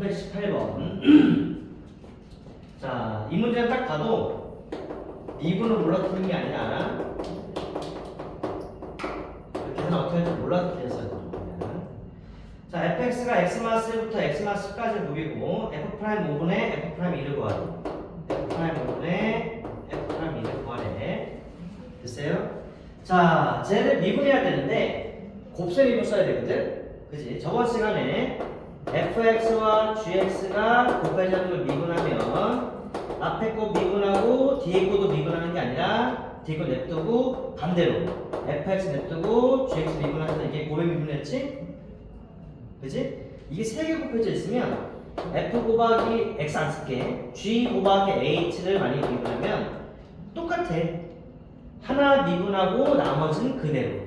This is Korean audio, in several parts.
318번. 자, 이 문제는 딱 봐도 미분을 몰라서 푸는 게 아니라 계산 어떻게 할지 몰라서 됐어요. 자, fx가 x-1부터 x-10까지 무비고 f'5분의 f'1을 구하래. f'5분의 f'1을 구하래. 됐어요? 자, 쟤를 미분해야 되는데 곱셈 미분 써야 되거든? 그치? 저번 시간에 fx와 gx가 곱해지는 걸 미분하면 앞에 거 미분하고 뒤에 거도 미분하는 게 아니라 뒤에 거 냅두고 반대로 fx 냅두고 gx 미분하면서 이게 곱셈 미분했지? 그치? 이게 세 개 곱해져 있으면 f 곱하기 x 안 쓸게 g 곱하기 h를 만약에 미분하면 똑같아. 하나 미분하고 나머지는 그대로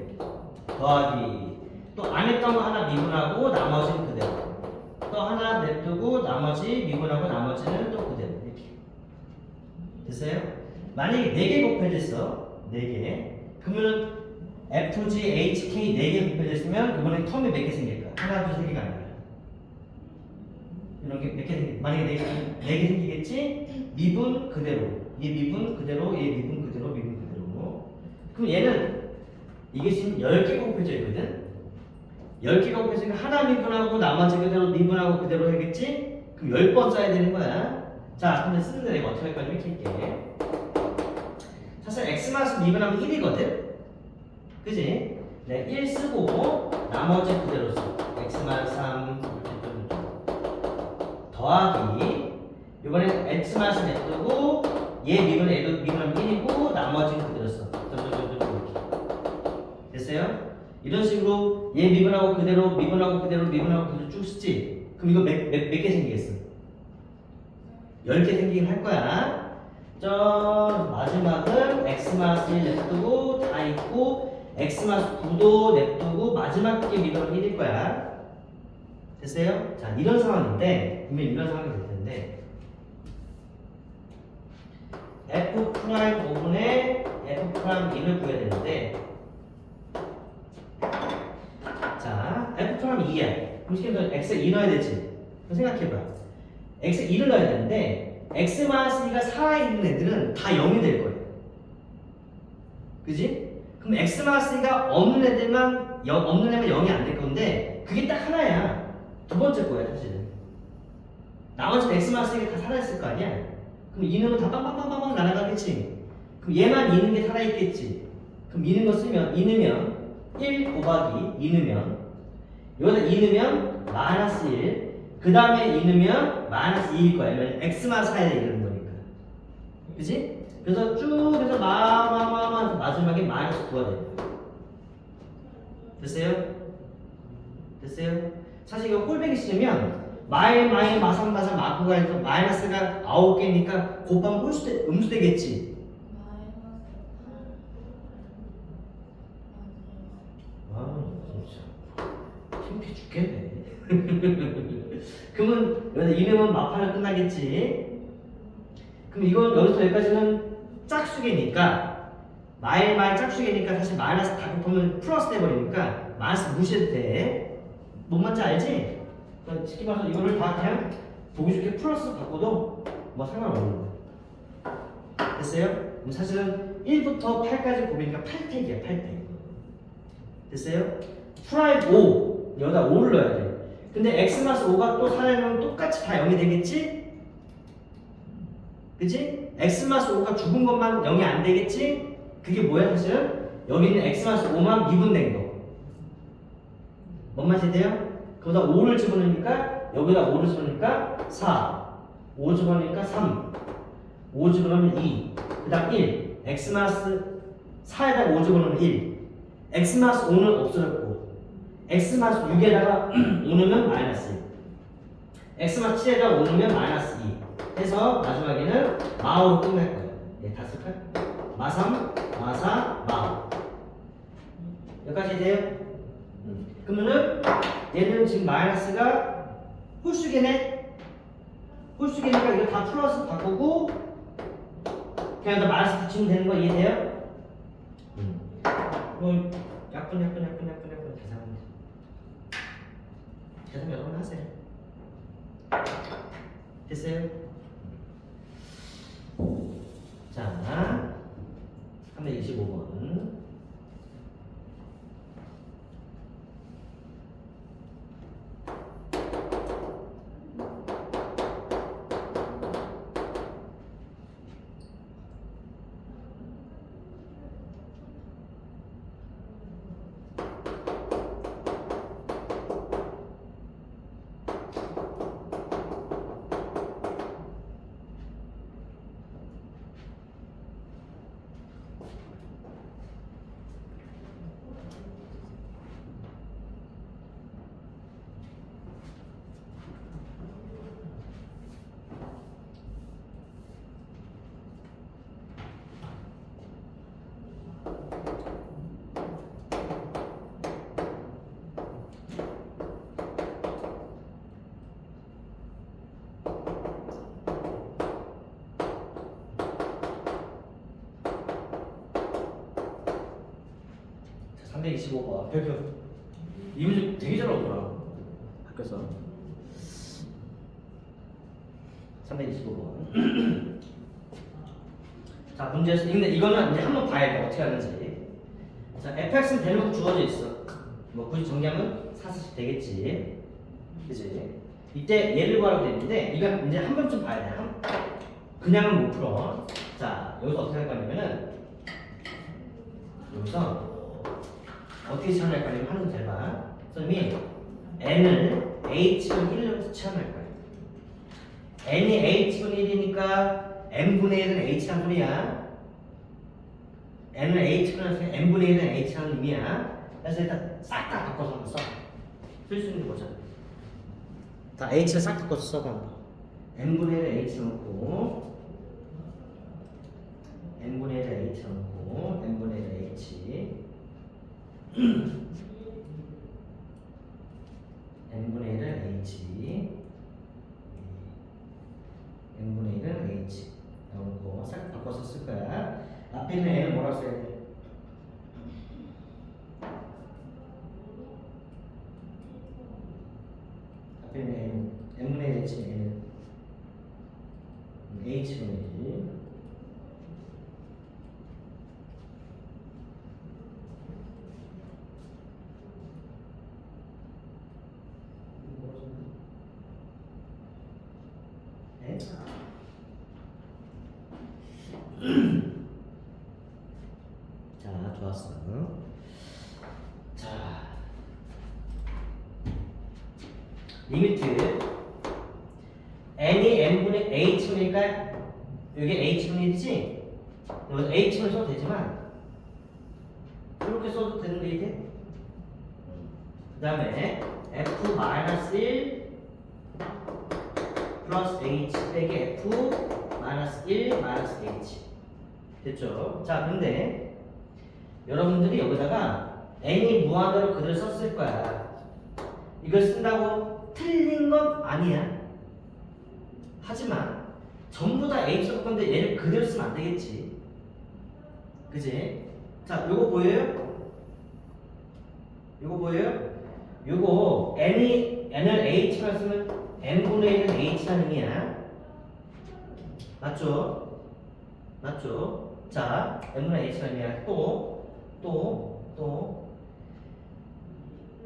더하기 또 안 했던 거 하나 미분하고 나머지는 그대로 또 하나 냅두고 나머지 미분하고 나머지는 또 그대로 이렇게 됐어요? 만약에 4개 곱해져 있어 4개 그러면은 FG, HK 4개 곱해져 있으면 이번에 텀이 몇 개 생길까? 하나, 둘, 세 개가 아니라 이런 게 몇 개 생길까? 만약에 4개 생기겠지? 미분 그대로 얘 미분 그대로 얘 미분 그대로 미분 그대로 그럼 얘는 이게 지금 10개가 곱해져 있거든? 10개가 곱해지니까 하나 미분하고 나머지 그대로 미분하고 그대로 하겠지? 그럼 10번 써야 되는 거야. 자, 근데 쓰는데 내가 어떻게 할까 좀 이렇게 할게. 사실 x마스 미분하면 1이거든? 그지? 네, 1 쓰고 나머지 그대로 써. x마스 3 더하기 이번엔 x마스 냅두고 얘 미분하면 1이고 나머지는 그대로 써. 됐어요? 이런 식으로 얘 미분하고 그대로 미분하고 그대로 미분하고 그대로 쭉 쓰지? 그럼 이거 몇 개 생기겠어? 10개 생기긴 할 거야. 저 마지막은 x마스 1 냅두고 다 있고 x마스 9도 냅두고 마지막 게 미분하면 1일 거야. 됐어요? 자, 이런 상황인데 분명 이런 상황이 될 텐데 f'5분의 f'1을 구해야 되는데 자, f'2야. 그럼 시키면 x에 2 넣어야 되지. 그럼 생각해봐. x에 2를 넣어야 되는데 x-2가 살아있는 애들은 다 0이 될 거예요. 그지? 그럼 x-2가 없는 애들만 없는 애만 0이 안 될 건데 그게 딱 하나야. 두 번째 거야 사실은. 나머지는 x-2가 다 살아있을 거 아니야. 그럼 2는 다 빵빵빵빵 날아가겠지. 그럼 얘만 2는 게 살아있겠지. 그럼 2는 거 쓰면 2 넣으면 1 곱하기 2 넣으면 여기다 2 넣으면 마이너스 1 그 다음에 2 넣으면 마이너스 2일 거야. 왜냐면 x만 사야 되는 거니까. 그치? 그래서 쭉 해서 마지막에 마이너스 9가 돼요. 됐어요? 됐어요? 사실 이거 꼴배기 싫으면 마삼 마구가 해서 마이너스가 9개니까 곱하면 음수 되겠지. 창피해 죽겠네. 그러면 여기서 이름은 마파는 끝나겠지. 그럼 이건 여기서 여기까지는 짝수개니까 마일 짝수개니까 사실 마이너스 다 곱하면 플러스 돼버리니까 마이너스 무시해도 돼. 뭔 말인지 알지? 그러니까 쉽게 말해서 이거를 다 그냥 보기 좋게 플러스 바꿔도 뭐 상관없는 거야. 됐어요? 그럼 사실은 1부터 8까지 곱이니까 8팩이야 8팩. 됐어요? 프라임 5 여기다 5를 넣어야 돼. 근데 x-5가 또 살아있는 똑같이 다 0이 되겠지? 그치? x-5가 죽은 것만 0이 안 되겠지? 그게 뭐야 사실은? 여기는 x-5만 미분된 거. 뭔 말이 돼요? 거기다 5를 집어넣으니까 여기다 5를 집어넣으니까 4 5 집어넣으니까 3 5 집어넣으면 2 그 다음 1 x-4에다가 5 집어넣으면 1 x-5는 없어졌고 x-6에다가 5 넣으면 마이너스 1 x-7에다가 5 넣으면 마이너스 2 해서 마지막에는 마오로 끝날 거예요. 네, 다 쓸까? 마3, 마4, 마5 여기까지 돼요? 그러면은 얘는 지금 마이너스가 홀수계네? 홀수계니까 이거 다 플러스 바꾸고 그냥 다 마이너스 붙이면 되는 거 이해돼요? 뭐 약분 계산 여러분 하세요. 됐어요? 자, 325번. 자, 325번 별표. 이 문제 되게 잘 나오더라. 학교에서. 325번. 자, 문제에서 근데 이거는 이제 한번 봐야 돼. 어떻게 하는지. 자, fx는 대놓고 주어져 있어. 뭐 굳이 정리하면 4씩 되겠지. 그지? 이때 얘를 구하라고 되는데 이건 이제 한 번쯤 봐야 돼. 그냥은 못 풀어. 자, 여기서 어떻게 할 거냐면은 여기서 어떻게 체험할 거냐면 하는 거 잘 봐. 선생님이 n을 h분 1로 체험할 거야. n이 h분 1이니까 n분의 1은 h란 소리야. n을 h분을 해서 n분의 1은 h라는 의미야. 그래서 일단 싹 다 바꿔서 한번 써. 쓸 수 있는 거죠. 다 h를 싹 바꿔서 써봐. n분의 1을 h 넣고 n분의 1을 h 넣고 n분의 1을 h n분의 1을 h n분의 1을 h 넣고 싹 바꿔서 쓸 거야. 앞에 있는 n은 뭐라고 써야 돼? 앞에 있는 n은 n분의 1 h n은 h분의 1 네? 자, 좋았어. 자, 리미트 n이 n분의 h분이니까 여기 h분이지. 여기서 h분을 써도 되지만 이렇게 써도 되는데 이게. 그 다음에 f-1 플러스 h 빼기 f-1 마이너스 h 됐죠? 자, 근데 여러분들이 여기다가 n이 무한대로 글을 썼을 거야. 이걸 쓴다고 틀린 건 아니야. 하지만 전부 다 h 할 건데 얘를 그대로 쓰면 안 되겠지. 그지? 자, 요거 보여요? 요거 보여요? 요거 n을 h만 쓰면 n분의 1은 h라는 의미야. 맞죠? 맞죠? 자, n분의 h라는 의미야. 또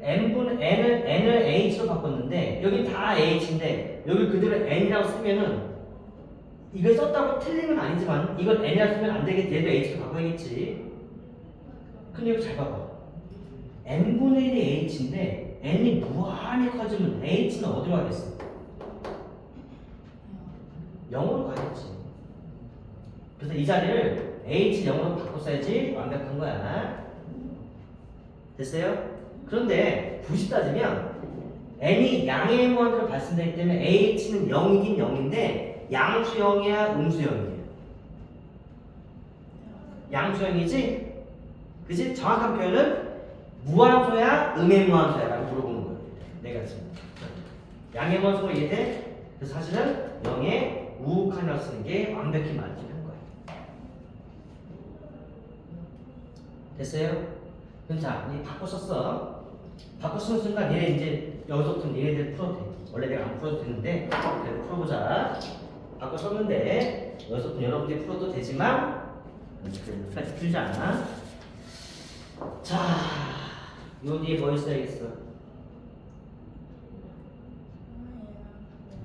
n을 h로 바꿨는데 여기 다 h인데 여기 그대로 n이라고 쓰면은 이걸 썼다고 틀린 건 아니지만 이걸 n이라고 쓰면 안 되겠지. 얘도 h로 바꿔야겠지. 근데 이거 잘 봐봐. n분의 1이 h인데 n이 무한히 커지면 h는 어디로 가겠어? 0으로 가겠지. 그래서 이 자리를 h 0으로 바꿔 써야지 완벽한 거야. 됐어요? 그런데 굳이 따지면 n이 양의 무한대로 발생되기 때문에 h는 0이긴 0인데 양수형이야 음수형이야? 양수형이지? 그치? 정확한 표현은 무한소야 음의 무한소야라고 물어보는 거예요. 내가 지금 양의 무한소가 이해돼? 그래서 사실은 0의 우극한이라고 쓰는 게 완벽히 맞는 거예요. 됐어요? 그럼 자, 이 바꿔 썼어. 바꿔 쓰는 순간 얘네 이제 여기서부터 얘네들 풀어도 돼. 원래 내가 안 풀어도 되는데 그래도 풀어보자. 바꿔 썼는데 여기서부터 여러분들이 풀어도 되지만 그렇게까지 풀지 않아. 자, 요 뒤에 뭐 있어야겠어?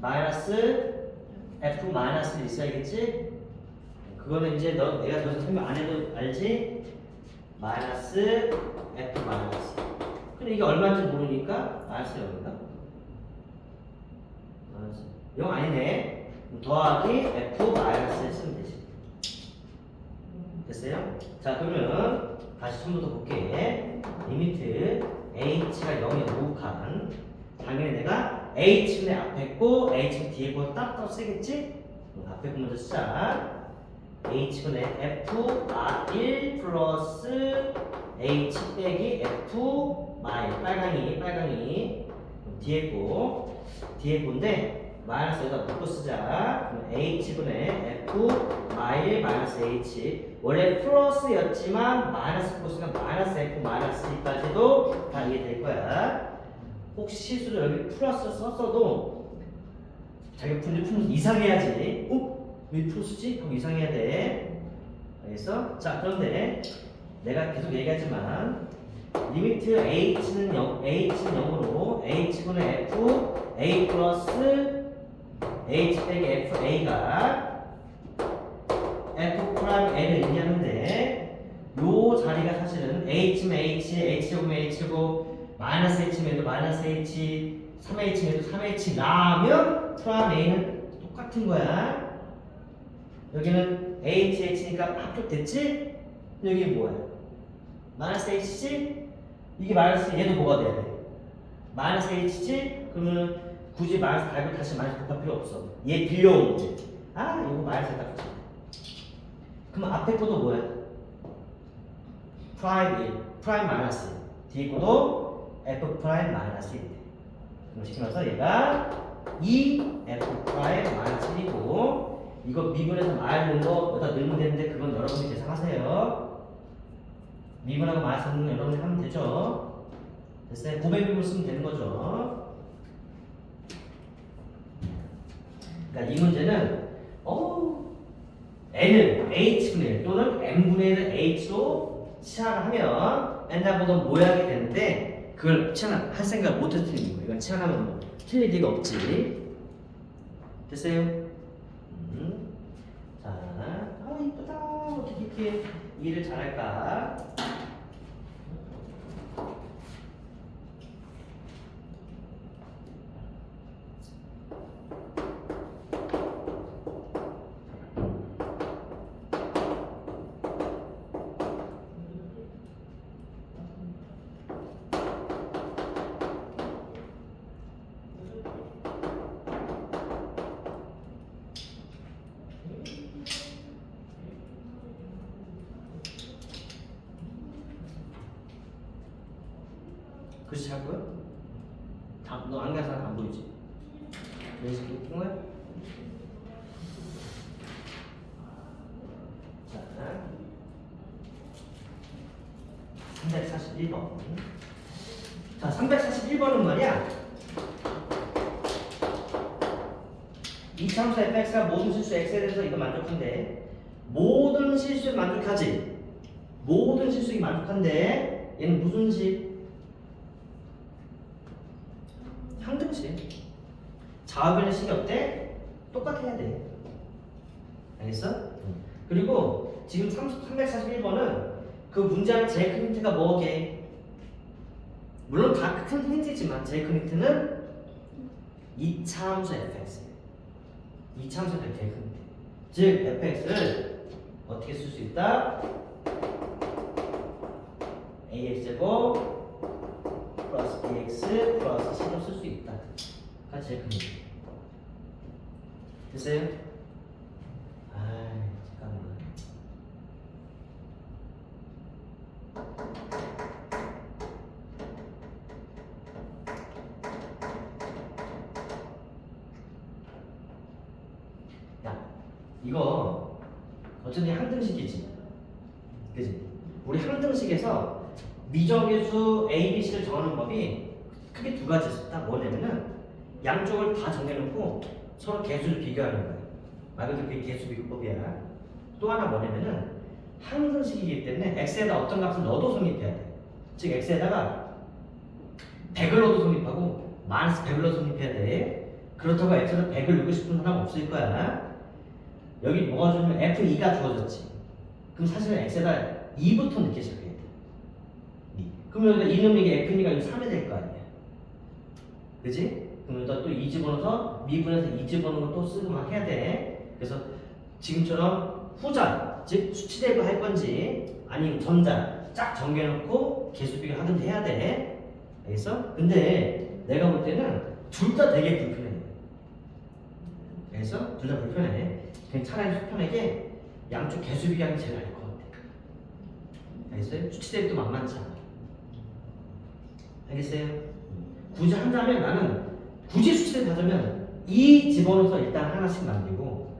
마이너스 F 마이너스 있어야겠지? 그거는 이제 내가 더 설명 안 해도 알지? 마이너스 F 마이너스. 근데 이게 얼마인지 모르니까 마이너스 0인가? 마이너스 0 아니네. 더하기 F 마이너스 쓰면 되지. 됐어요? 자, 그러면 다시 처음부터 볼게. 리미트 h가 0에 오칸. 당연히 내가 h분의 앞에 있고 h분 뒤에 있고 따로 쓰겠지? 앞에 거 먼저 쓰자. h분의 f r1 플러스 h 빼기 f 마이 빨강이 뒤에 거인데 마이너스 여기다 묶고 쓰자. 그럼 h분의 f 마일 마이너스 h 원래 플러스였지만 마이너스 플러스가 마이너스 f 마이너스 e까지도 다 이해될 거야. 혹시 실수로 여기 플러스 썼어도 자기 문제 풀면서 이상해야지. 왜 플러스지? 그럼 이상해야 돼. 알겠어? 자, 그런데 내가 계속 얘기하지만 리미트 h는 0으로 h분의 f a 플러스 h 빼기 f a가 f 프라임 n을 의미하는데 요 자리가 사실은 h면 h, h제곱면 h제곱 마이너스 h면 도 마이너스 h, 3h면 도 3h라면 프라임 a는 똑같은 거야. 여기는 h니까 합격됐지? 여기 뭐야? 마이너스 h지? 이게 마이너스 얘도 뭐가 돼야 돼? 마이너스 h지? 그러면 굳이 마이너스 달고 다시 마이너스 곱할 필요 없어. 얘 빌려온 문제. 아, 이거 마이너스 딱 붙여. 그럼 앞에 것도 뭐야? 프라임 마이너스 뒤에 것도 f 프라임 마이너스 1. 그럼 시키면서 얘가 2f 프라임 마이너스 1이고 이거 미분해서 마이너스 넣은 거 여기다 넣으면 되는데 그건 여러분이 계산하세요. 미분하고 마이너스 넣는 거 여러분이 하면 되죠. 됐어요? 900미분 쓰면 되는 거죠. 그러니까 이 문제는 n은 h분의 1 또는 n분의 1을 h로 치환을 하면 n하고도 모양이 되는데 그걸 치환할 생각을 못해서 틀린 거예요. 이건 치환하면 뭐 틀릴 리가 없지. 됐어요? 자, 이쁘다. 어떻게 이렇게 일을 잘할까? 글씨 잘 보여? 너 안경 사람 안 보이지? 여기서 본 거야? 자, 341번. 자, 341번은 말이야. 이 참수 fx가 모든 실수 x에 대해서 이거 만족한데 모든 실수에 만족하지? 모든 실수에 만족한데 얘는 무슨 식? 항등식. 좌우변의 식이 어때? 똑같아야 돼. 알겠어? 그리고 지금 341번은 그 문제의 제일 큰 힌트가 뭐게? 물론 다 큰 힌트지만 제일 큰 힌트는 이차함수 fx. 이차함수가 제일 큰 힌트. 즉 fx를 어떻게 쓸 수 있다? ax제곱 플러스 bx 플러스 c로 쓸 수 있다. 가 제일 큰 힌트. 됐어요? 잠깐만. 야, 이거 어쩐지 항등식이지. 그지? 우리 항등식에서 미정계수 A, B, C를 정하는 법이 크게 두 가지 있습니다. 뭐냐면은 양쪽을 다 정해놓고 서로 개수를 비교하는 거예요. 말 그대로 그게 개수 비교법이야. 또 하나 뭐냐면은 항등식이기 때문에 x에다 어떤 값을 넣어도 성립해야 돼. 즉 x에다가 100을 넣어도 성립하고 마이너스 100을 넣어도 성립해야 돼. 그렇다고 x에다 100을 넣고 싶은 사람 없을 거야. 여기 뭐가 주면 f2가 주어졌지. 그럼 사실은 x에다 2부터 넣기 시작해야 돼. 2. 그럼 여기다 2 넣으면 이게 f니가 3이 될 거 아니야. 그지? 그럼 여기다 또 2 집어넣어서 미분해서 2 집어넣는 것도 쓰고 막 해야 돼. 그래서 지금처럼 후자, 즉 수치 대입할 건지 아니면 전자 쫙 정해놓고 개수 비교하든지 해야 돼. 알겠어? 근데 내가 볼 때는 둘 다 되게 불편해. 알겠어? 둘 다 불편해. 그냥 차라리 속편하게 양쪽 개수 비교하는 게 제일 나을 것 같아. 알겠어요? 수치 대입도 만만치 않아. 알겠어요? 굳이 한다면 나는 굳이 수치를 가자면 2 집어넣어서 일단 하나씩 남기고,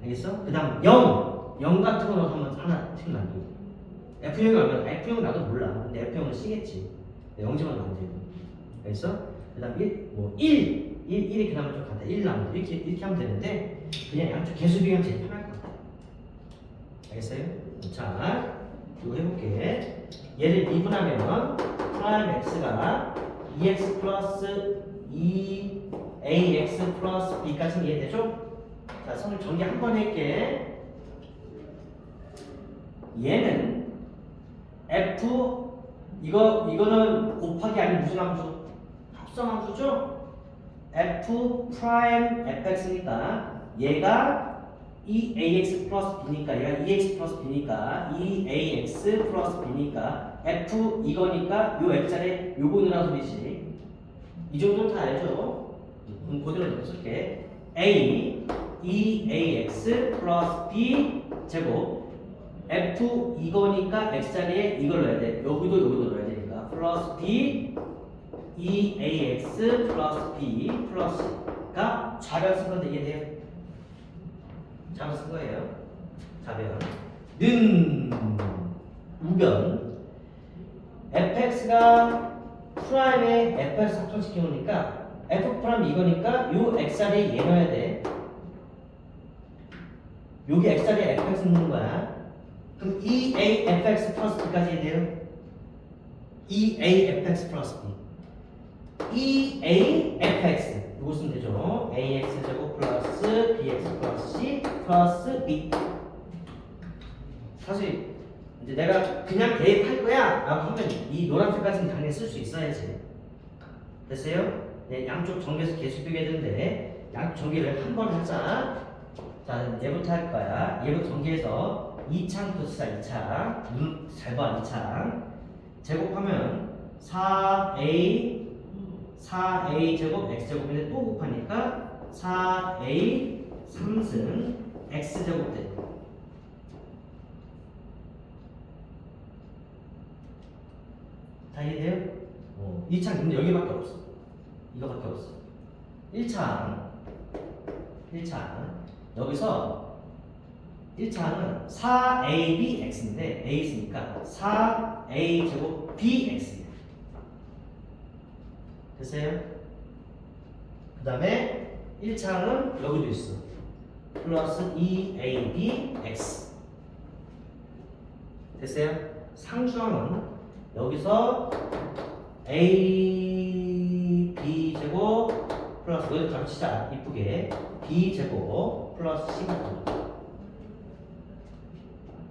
알겠어? 그 다음 0 같은 거 넣어서 하나씩 남기고, F형이 얼마나? F형 나도 몰라. 근데 F형은 C겠지. 0 집어넣으면 안 되고, 알겠어? 그 다음 1 이렇게 나면 좀 같아. 1 남고 이렇게 하면 되는데 그냥 양쪽 개수 비교하면 제일 편할 것 같아. 알겠어요? 자, 이거 해볼게. 얘를 미분하면 프라임 x가 2x 플러스 2ax 플러스 b까지 이해되죠? 자, 선을 전개 한 번 할게. 얘는 f 이거는 곱하기 아닌 무슨 함수? 합성함수죠? f 프라임 fx니까 얘가 2ax 플러스 b니까 얘가 2x 플러스 b니까 2ax 플러스 b니까 f 이거니까 요 x자리 요거 넣으라 소리지. 이 정도는 다 알죠? 그럼 그대로 넣어줄게. a 2ax 플러스 b 제곱 f 이거니까 x자리에 이걸 넣어야 돼. 여기도 넣어야 되니까 플러스 b 2ax 플러스 b 플러스가 좌변 쓴 건데 이해돼요? 좌변 쓴 거예요. 좌변은 우변 fx가 프라임에 fx 합성시켜놓으니까 f 프라임 이거니까 요 x자리에 얘 넣어야 돼. 여기 x자리에 fx 넣는 거야. 그럼 2afx 플러스 b까지 해야 돼요. 2afx 플러스 b 2afx 이거 쓰면 되죠. ax 제곱 플러스 bx 플러스 c 플러스 b. 사실 이제 내가 그냥 대입할 거야 라고 하면 이 노란색까지는 당연히 쓸 수 있어야지. 됐어요? 네, 양쪽 전개해서 개수 비교했는데 양쪽 전개를 한 번 하자. 자, 얘부터 할 거야. 얘부터 전개해서 2창부터 쓰자. 2창 눈 잘 봐. 2창 제곱하면 4a 제곱 x제곱인데 또 곱하니까 4a 3승 x제곱 돼. 다 이해돼요? 2창 근데 여기밖에 없어. 이거밖에 없어. 1창 여기서 1창은 4abx인데 a 있으니까 4a 제곱 bx 됐어요? 그 다음에 1창은 여기도 있어. 플러스 2abx 됐어요? 상수항은 여기서 a b 제곱 플러스 여기도 가르치자 이쁘게 b 제곱 플러스 c가 됩니다.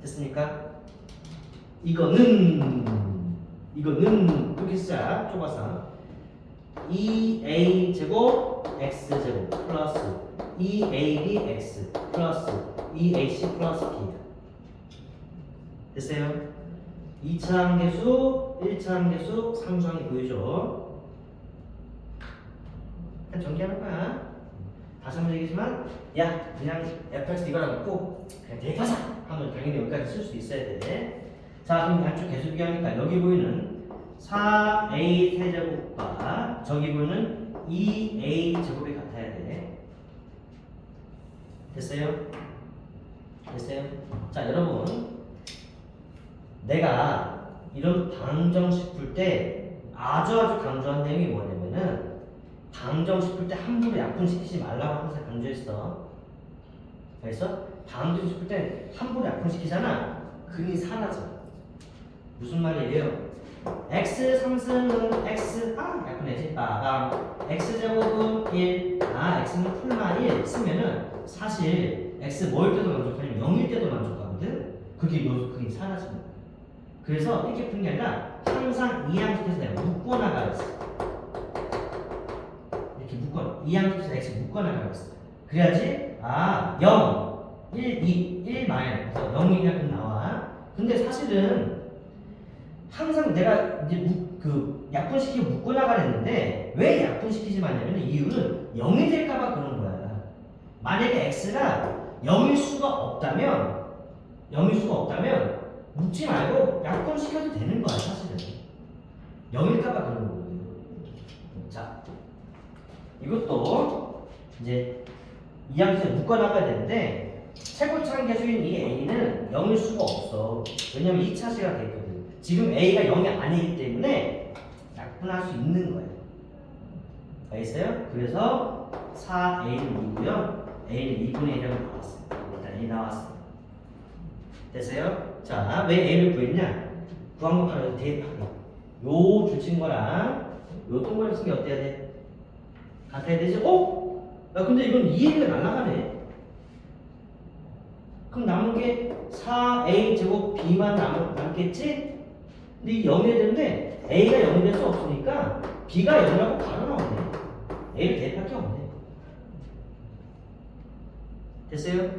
됐습니까? 이거는 이렇게 쓰자. 좁아서 2a 제곱 x 제곱 플러스 2abx 플러스 2ac 플러스 b 됐어요? 2차항 계수, 1차항 계수, 상수항이 보이죠? 그냥 전개하는 거야. 다시 한번 얘기지만 야 그냥 fx 이거랑 놓고 그냥 대입하자 하면 당연히 여기까지 쓸 수 있어야 돼. 자 그럼 양쪽 계수 비교하니까 여기 보이는 4a 세제곱과 저기 보이는 2a 제곱이 같아야 돼. 됐어요? 됐어요? 자 여러분 내가 이런 방정식 풀 때 아주 강조한 내용이 뭐냐면은 방정식 풀 때 함부로 약분시키지 말라고 항상 강조했어. 그래서 방정식 풀 때 함부로 약분시키잖아. 근이 사라져. 무슨 말이에요? x 3승은 x 약분해지 빠밤 x제곱은 1 x는 풀만 1 쓰면은 사실 x 뭐일 때도 만족하냐면 0일 때도 만족하거든. 그게 여기서 근이 사라지는 거야. 그래서 이렇게 푸는 게 아니라 항상 이 양식에서 내가 묶어나가겠어. 이렇게 이 양식에서 x 묶어나가겠어. 그래야지 0 1 2 1 마이너스 0이냐 나와. 근데 사실은 항상 내가 이제 그 약분시키고 묶어나가려 했는데 왜 약분시키지 말냐면 이유는 0이 될까봐 그런 거야. 만약에 x가 0일 수가 없다면 묶지 말고 약분시켜도 되는 거야 사실은. 0일까봐 그런 거거든. 자, 이것도 이제 이 양식에 묶어나가야 되는데 최고차항 계수인 이 a는 0일 수가 없어. 왜냐면 2차시가 돼 있거든. 지금 a가 0이 아니기 때문에 약분할 수 있는 거예요. 알겠어요? 그래서 4a는 2고요. a는 2분의 1이라고 나왔어요. 일단 a 나왔어요. 됐어요? 자, 왜 a를 구했냐? 구한 거 바로 대입하기. 요 줄친 거랑 요 동그라미 쓴 게 어때야 돼? 같아야 되지? 야, 근데 이건 2a가 날라가네. 그럼 남은 게 4a 제곱 b만 남겠지? 근데 이 0이 되는데 a가 0이 될 수 없으니까 b가 0이라고 바로 나오네. a를 대입할 게 없네. 됐어요?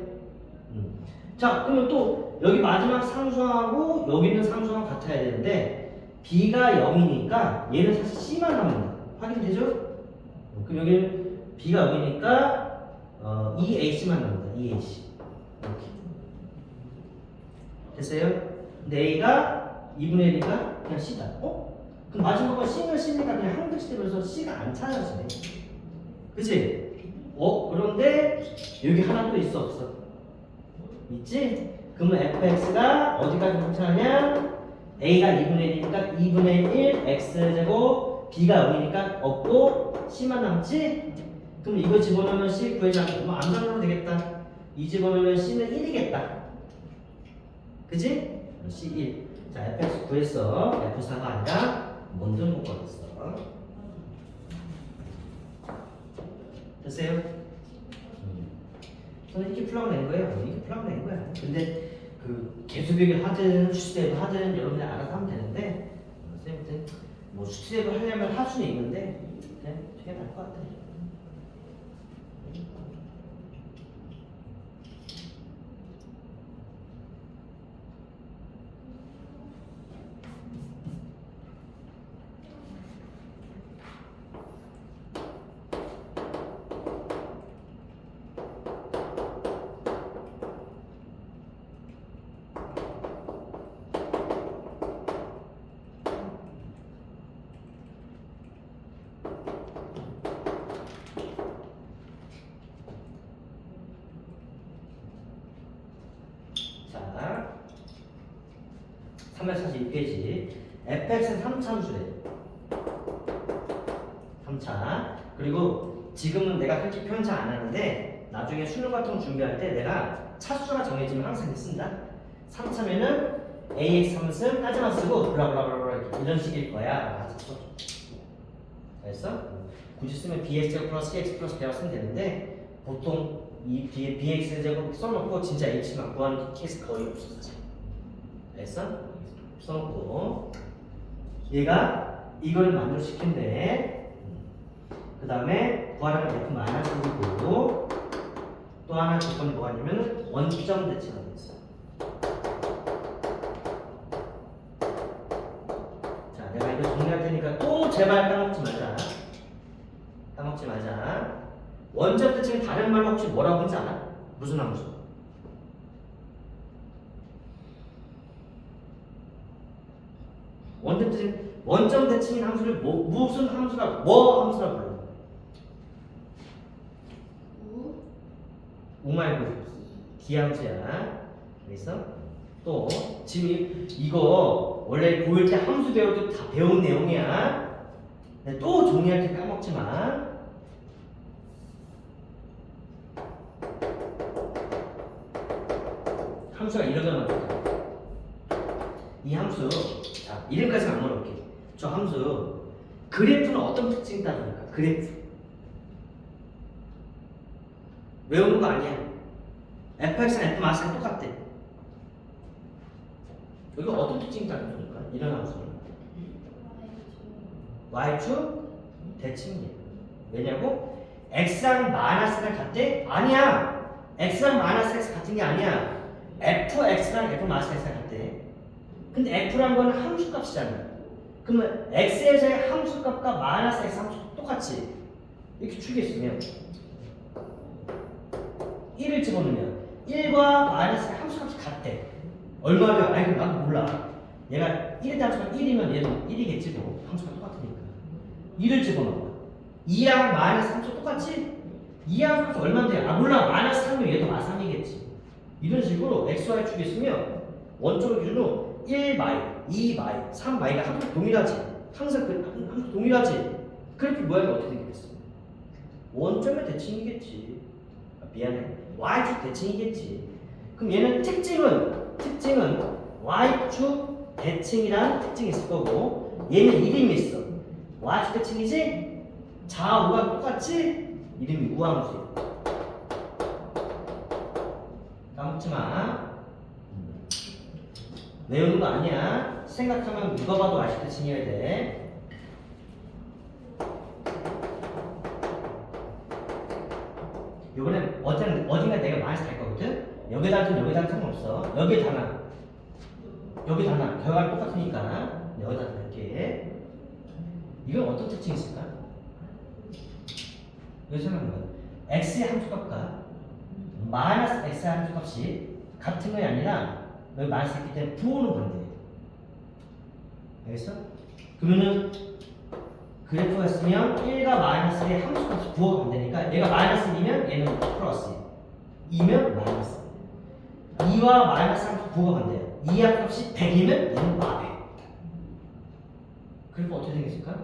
자, 그러면 또 여기 마지막 상수하고 여기는 상수랑 같아야 되는데 b가 0이니까 얘는 사실 c만 남는다. 확인되죠? 그럼 여기는 b가 0이니까 2ac만 남는다. 2ac. 이렇게. 됐어요? 근데 a가 2분의 1이니까 그냥 c다. 그럼 마지막은 c는 c니까 그냥 한글씩 되면서 c가 안 찾아지네. 그치? 그런데 여기 하나 또 있어 없어? 있지? 그러면 fx가 어디까지 funkcion하냐? a가 2분의 1이니까 2분의 1 x제곱 b가 0이니까 없고 c만 남지? 그럼 이거 집어넣으면 c 구해지 않고 그럼 안 잡아도 되겠다. 이 집어넣으면 c는 1이겠다. 그치? c1. 자, fx 구했어. f4가 아니라 먼저 묶어놨어. 됐어요? 저는 이렇게 풀라고 낸 거예요. 이렇게 풀라고 낸 거야. 근데 그 개수비를 하든 수치대도 하든 여러분이 알아서 하면 되는데 선생님한테 뭐 수치대도 하려면 할 수는 있는데 그냥 되게 나을 것 같아요. 자, 342페이지. fx는 3차함수래요. 3차. 그리고 지금은 내가 그렇게 표현 잘 안 하는데 나중에 수능 같은 거 준비할 때 내가 차수가 정해지면 항상 쓴다. 3차면은 ax 3승 까지만 쓰고 블라블라블라 이런 식일 거야. 알았어? 굳이 쓰면 bx제곱 플러스 cx 플러스 배워 쓰면 되는데 보통 이 bx제곱 써놓고 진짜 h만 구하는 케이스 거의 없어 사실. 알았어? 써놓고 얘가 이걸 만족시킨대. 그 다음에 구하라는 f 마이너스 1이고 또 하나 조건이 뭐가 있냐면 원점 대칭가 돼 있어. 자, 내가 이거 정리할 테니까 또 제발 까먹지 말자. 까먹지 말자. 원점 대칭이 다른 말로 혹시 뭐라고 하는지 알아? 무슨 함수? 원점 대칭인 함수를 무슨 함수라 뭐 함수라 불러? 우 말고 기함수야. 알겠어? 또 지금 이거 원래 고1 때 함수 배울 때 다 배운 내용이야. 근데 또 정리할 때 까먹지 마. 함수가 이러면 이 함수, 자 이름까지는 안 물어볼게. 저 함수 그래프는 어떤 특징이 따릅니까? 그래프 외우는 거 아니야. fx랑 f 마스랑 똑같대. 이거 어떤 특징이 따릅니까? 이런 함수는 y축 대칭이야. 왜냐고? x랑 마이너스랑 같대? 아니야. x랑 마이너스 x 같은 게 아니야. fx랑 f 마이너스 x가 같대. 근데 f란 건 함수값이잖아. 그러면 x에서의 함수값과 마이너스 x 함수값 똑같이 이렇게 추겠으면 1을 집어넣으면 1과 마이너스 함수값이 같대. 얼마냐? 아니 그럼 나도 몰라. 얘가 1에 따지면 1이면 얘도 1이겠지 뭐. 함수가 똑같으니까 1을 집어넣어. 2랑 마이너스 함수 똑같지? 2랑 함수 얼마인데? 아 몰라. 마이너스 3이면 얘도 마이너스 3이겠지. 이런 식으로 xy 축이 있으면 원점 기준으로 1마이, 2마이, 3마이가 항상 동일하지. 항상 항상 동일하지. 그래프 모양이 어떻게 되겠어? 원점의 대칭이겠지. 아, 미안해. y축 대칭이겠지. 그럼 얘는 특징은 y축 대칭이라는 특징이 있을 거고 얘는 이름이 있어. y축 대칭이지? 좌우가 똑같지? 이름이 우함수야. 까먹지 마. 외우는 거 아니야. 생각하면 누가 봐도 y축 대칭이어야 돼. 요번엔 어딘가 내가 마이너스 달 거거든? 여기다 든 여기다 상관없어. 여기에 다나. 여기 다나. 결과는 똑같으니까 여기다 달게. 이건 어떤 특징이 있을까? 여기 생각해봐. x의 함수값과 마이너스 x의 함수값이 같은 것이 아니라 여기 마이너스 있기 때문에 부호는 반대해. 알겠어? 그러면은 그래프가 있으면 1과 마이너스의 함수값이 부호가 반대니까 얘가 마이너스 2면 얘는 플러스 2면 마이너스 2와 마이너스 함수 부호가 반대야. 2의 값이 100이면 얘는 마백. 그래프 어떻게 되겠을까?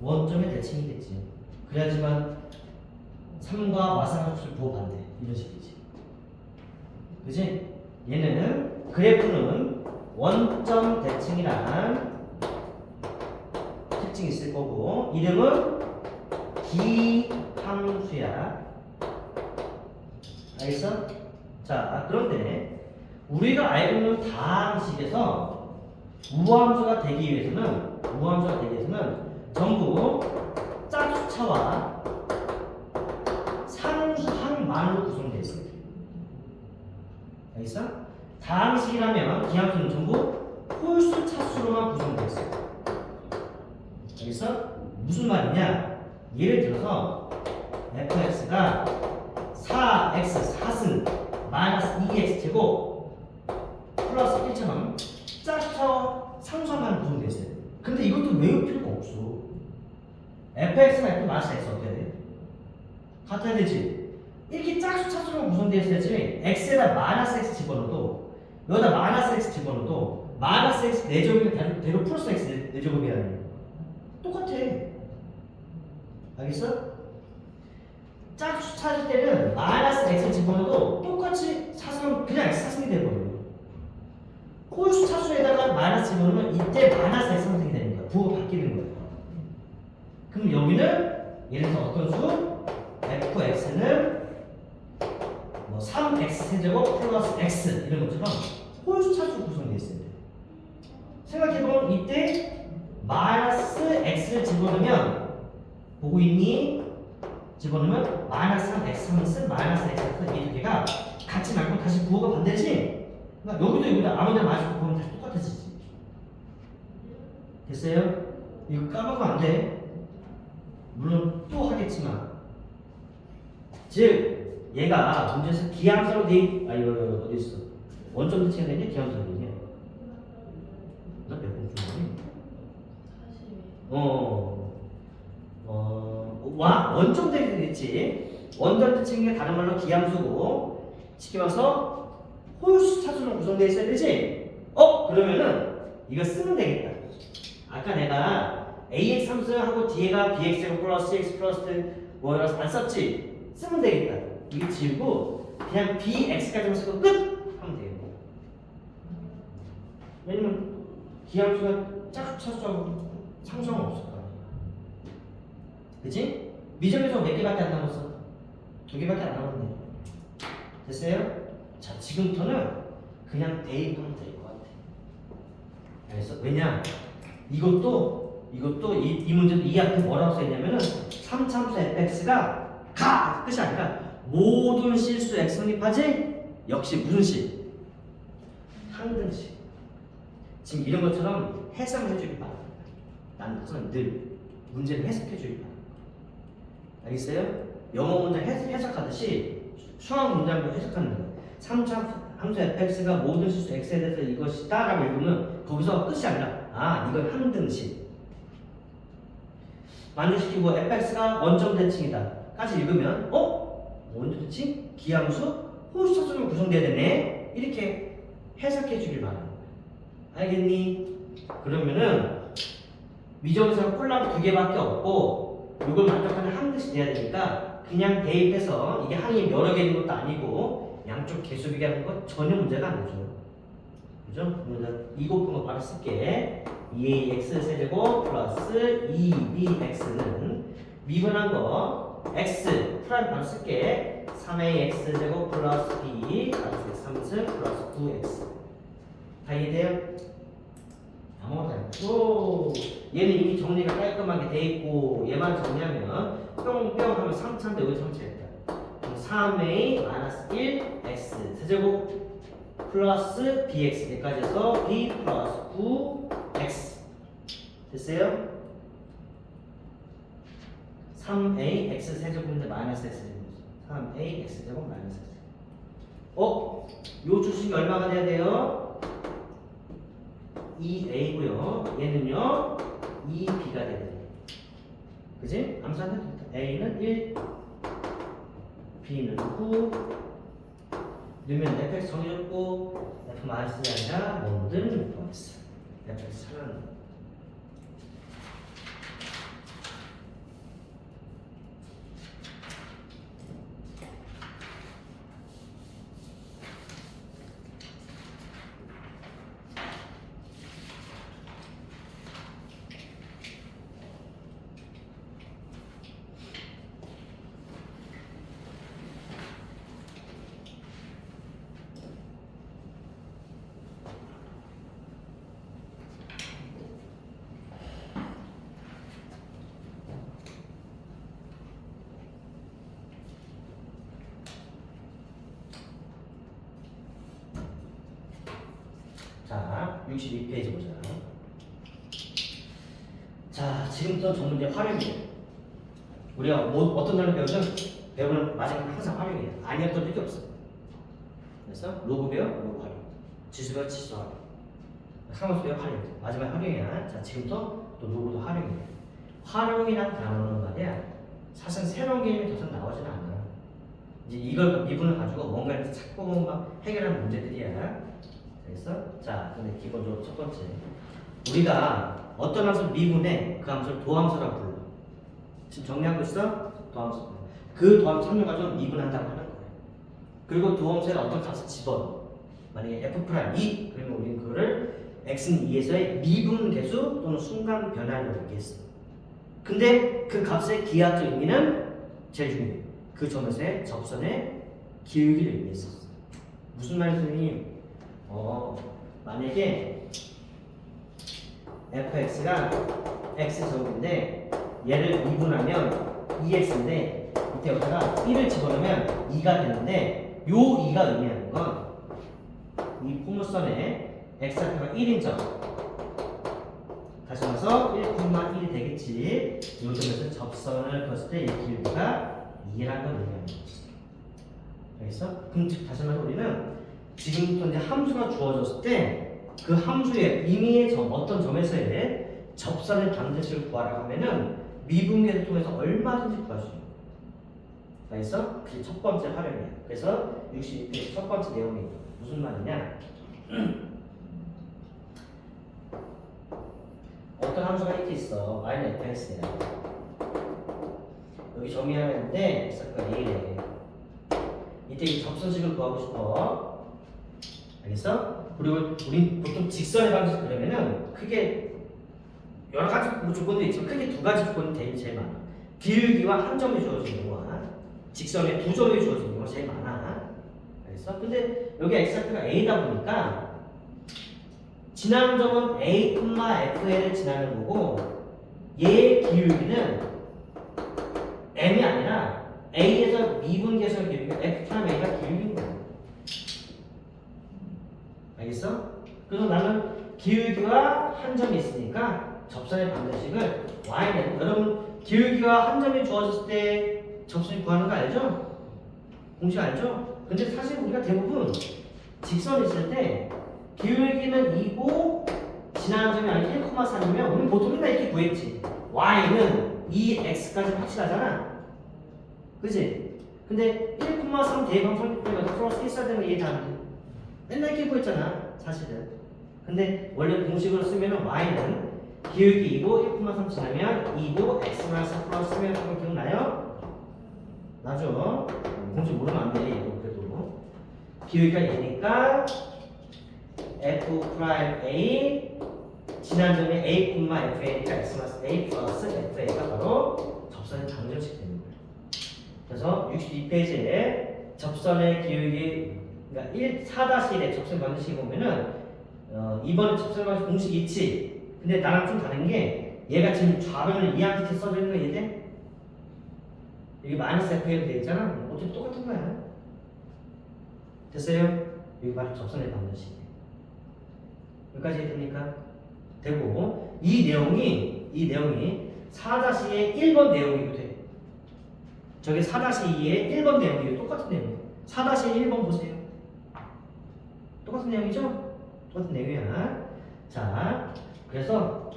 원점의 대칭이겠지. 그래야지만 3과 마상함수를 부호 반대 이런 식이지. 그치? 얘는 그래프는 원점 대칭이란 특징이 있을 거고 이름은 기함수야. 알겠어? 자, 그런데 우리가 알고 있는 다항식에서 우함수가 되기 위해서는 전부 짝수차와 상수항만으로 구성되어 있어요. 알겠어? 다항식이라면 기함수는 전부 홀수 차수로만 구성되어 있어요. 알겠어? 무슨 말이냐? 예를 들어서 fx가 4x 4승 마이너스 2x 제곱 플러스 1처럼 짝수차와 상수항만 구성되어 있어요. 근데 이것도 외울 필요가 없어. fx나 f 마이너스 x 어떻게 해야 돼? 같아야 되지. 이렇게 짝수 차수로 구성되어 있어야지. x에다 마이너스 x 집어넣어도 여기다 마이너스 x 집어넣어도 마이너스 x 4제곱이면 대로 플러스 x 4제곱이야. 똑같아. 알겠어? 짝수 찾을 때는 마이너스 x 집어넣어도 똑같이 차수는 그냥 x 차수이 되거든요. 홀수 차수에다가 마이너스 집어넣으면 이때 마이너스 x 선생이 되는 거야. 부호가 바뀌는 거야. 그럼 여기는 예를 들어서 어떤 수? fx는 뭐 3x 세제곱 플러스 x 이런 것처럼 홀수 차수 구성되어 있어야 돼. 생각해보면 이때 마이너스 x를 집어넣으면 보고 있니? 집어넣으면 마이너스 3x 쓴 마이너스 x 이 두 개가 같이 나고 다시 부호가 반대지? 그러니까 여기다 아무데나 마이너스 부호는 다시 똑같아지지. 됐어요? 이거 까먹으면 안 돼. 물론 또 하겠지만 즉 얘가 문제에서 기함수로 이거 어디 있어? 원점 대칭이 되냐? 기함수로 되냐? 나 몇 번 중에? 원점 대칭이겠지. 원점 대칭이 다른 말로 기함수고 쉽게 말해서 홀수 차수로 구성되어 있어야 되지? 그러면은 이거 쓰면 되겠다. 아까 내가 ax 함수하고 뒤에가 bx제곱 플러스 x 플러스 뭐라서 안 썼지? 쓰면 되겠다. 이거 지우고 그냥 bx까지만 쓰고 끝! 하면 되겠고. 왜냐면 기함수가 짝 차수하고 상수하면 없을 거야. 그치? 미적에서 몇 개밖에 안 남았어? 2개밖에 안 남았네. 됐어요? 자, 지금부터는 그냥 대입하면 될 것 같아. 알겠어? 왜냐? 이것도 이 문제도 이 앞에 뭐라고 써있냐면은 3참수 fx가 가! 끝이 아니라 모든 실수 x 성립하지? 역시 무슨 식? 항등식. 지금 이런 것처럼 해석을 해주길 바랍니다. 난 항상 늘 문제를 해석해주길 바랍니다. 알겠어요? 영어 문장 해석하듯이 수학 문장도 해석하는 거예요. 3차 함수 fx가 모든 실수 x에 대해서 이것이다 라고 읽으면 거기서 끝이 아니라 이건 항등식. 만족시키고 fx가 원점 대칭이다 까지 읽으면 원점 대칭? 기함수? 홀수 차수로 구성돼야 되네? 이렇게 해석해 주길 바랍니다. 알겠니? 그러면은 미적에서 콜라가 2개밖에 없고 이걸 만족하는 항등식 돼야 되니까 그냥 대입해서 이게 항이 여러 개인 것도 아니고 양쪽 개수 비교하는 거 전혀 문제가 안 되죠. 그죠? 그러면 이 곱한 거 바로 쓸게. 2ax 세제곱 플러스 2bx는 미분한 거 x 프라임 바로 쓸게. 3ax 제곱 플러스 b 플러스 3승 플러스 9x 다 이해돼요? 아무것도 아니고 얘는 이미 정리가 깔끔하게 돼 있고 얘만 정리하면 뿅뿅 하면 3차인데 여기 3차였다. 3a 마이너스 1x 세제곱 플러스 bx 여기까지 해서 b 플러스 9x 됐어요? 3a x 세제곱인데 마이너스 x 세제곱 3a x 제곱 마이너스 x 요 주식이 얼마가 돼야 돼요? 2a고요. 얘는요 2b가 돼야 돼요. 그지? 암산은 a는 1, b는 9. 넣으면 fx 정해졌고 f 마이너스가 아니라 뭐든 넣었어. fx 찾아는. 자, 62페이지 보자. 자, 지금부터 전문제 활용이에요. 우리가 어떤 단어 배우든 배우는 마지막에 항상 활용이에요. 아니었던 적이 없어. 그래서 로그 배워, 로그 활용. 지수 배워, 지수 활용. 상호수 배워, 활용. 마지막에 활용이야. 자, 지금부터 또 로그도 활용이에요. 활용이라는 단어는 말이야. 사실 새로운 개념이 더 이상 나오지는 않아. 이제 이걸 미분을 가지고 뭔가를 찾고 막 해결하는 문제들이야. 알겠어? 자, 근데 기본적으로 첫 번째 우리가 어떤 함수를 미분해 그 함수를 도함수라고 불러. 지금 정리하고 있어? 도함수. 그 도함수 설명 가지고 미분한다고 하는 거야. 그리고 도함수에 어떤 값을 집어넣어. 만약에 f'2 그러면 우리는 그거를 x는 2에서의 미분 계수 또는 순간 변화를 얘기했어. 근데 그 값의 기하학적 의미는 제일 중요해. 그 점에서의 접선의 기울기를 의미했었어. 무슨 말이야, 선생님? 만약에 fx가 x제곱인데 얘를 미분하면 2x인데 이때 여기다가 1을 집어넣으면 2가 되는데 요 2가 의미하는 건 이 포물선에 x좌표가 1인 점 다시 말해서 1,1이 되겠지. 요 점에서 접선을 그었을 때 이 길이가 2라는 걸 의미하는 거지. 알겠어? 그럼 즉 다시 말해서 우리는 지금부터 이제 함수가 주어졌을 때 그 함수의 의미의 점, 어떤 점에서의 접선의 방정식을 구하라고 하면은 미분계를 통해서 얼마든지 구할 수 있어요. 알겠어? 그게 첫 번째 활용이야. 그래서 62페이지 첫 번째 내용이 무슨 말이냐? 어떤 함수가 이렇게 있어. y는 fx야. 여기 정의하는데 x가 a래. 이때 이 접선식을 구하고 싶어. 알겠어? 그리고 우리 보통 직선의 방식 그러면은 크게 여러 가지 조건도 있지만 크게 두 가지 조건이 제일 많아. 기울기와 한 점이 주어진 경우와 직선에 두 점이 주어진 경우가 제일 많아. 알겠어? 근데 여기 x좌표가 a다 보니까 지나는 점은 a, f를 지나는 거고 얘의 기울기는 m이 아니라 a에서 미분계수의 기울기가 f'a가 기울기인 거야. 알겠어? 그래서 나는 기울기와 한 점이 있으니까 접선의 방정식을 y는 여러분 기울기와 한 점이 주어졌을 때 접선이 구하는 거 알죠? 공식 알죠? 근데 사실 우리가 대부분 직선이 있을 때 기울기는 2고 지나는 점이 아니 1,3이면 우리 보통 맨날 이렇게 구했지. y는 2x까지 확실하잖아. 그치? 근데 1,3 대방선 때마다 플러스 1 써야 되는 거 이해 다 안 돼. 맨날 이렇게 구했잖아 사실은. 근데 원래 공식으로 쓰면 y는 기울기 2고 1,3 지나면 2고 x-4 플러스 3이라는 거 기억나요? 나죠? 공식 모르면 안 돼. 이거 그래도 기울기가 얘니까 f'(a) 지난 점이 a, fA니까 x-a 플러스 fA가 바로 접선의 방정식 되는 거예요. 그래서 62페이지에 접선의 기울기 그러니까 4-1의 접선 방정식이 보면은 이번에 접선 방정식 공식이 있지. 근데 나랑 좀 다른 게 얘가 지금 좌변을 이항 밑에 써져 있는 거 이해돼? 여기 마이너스 fA로 되어 있잖아. 어차피 똑같은 거야. 됐어요? 여기 바로 접선의 방정식. 여기까지 됩니까? 되고 이 내용이 4-2의 1번 내용이기도 돼. 저게 4-2의 1번 내용이에요. 똑같은 내용이에요. 4-2의 1번 보세요. 똑같은 내용이죠? 똑같은 내용이야. 자, 그래서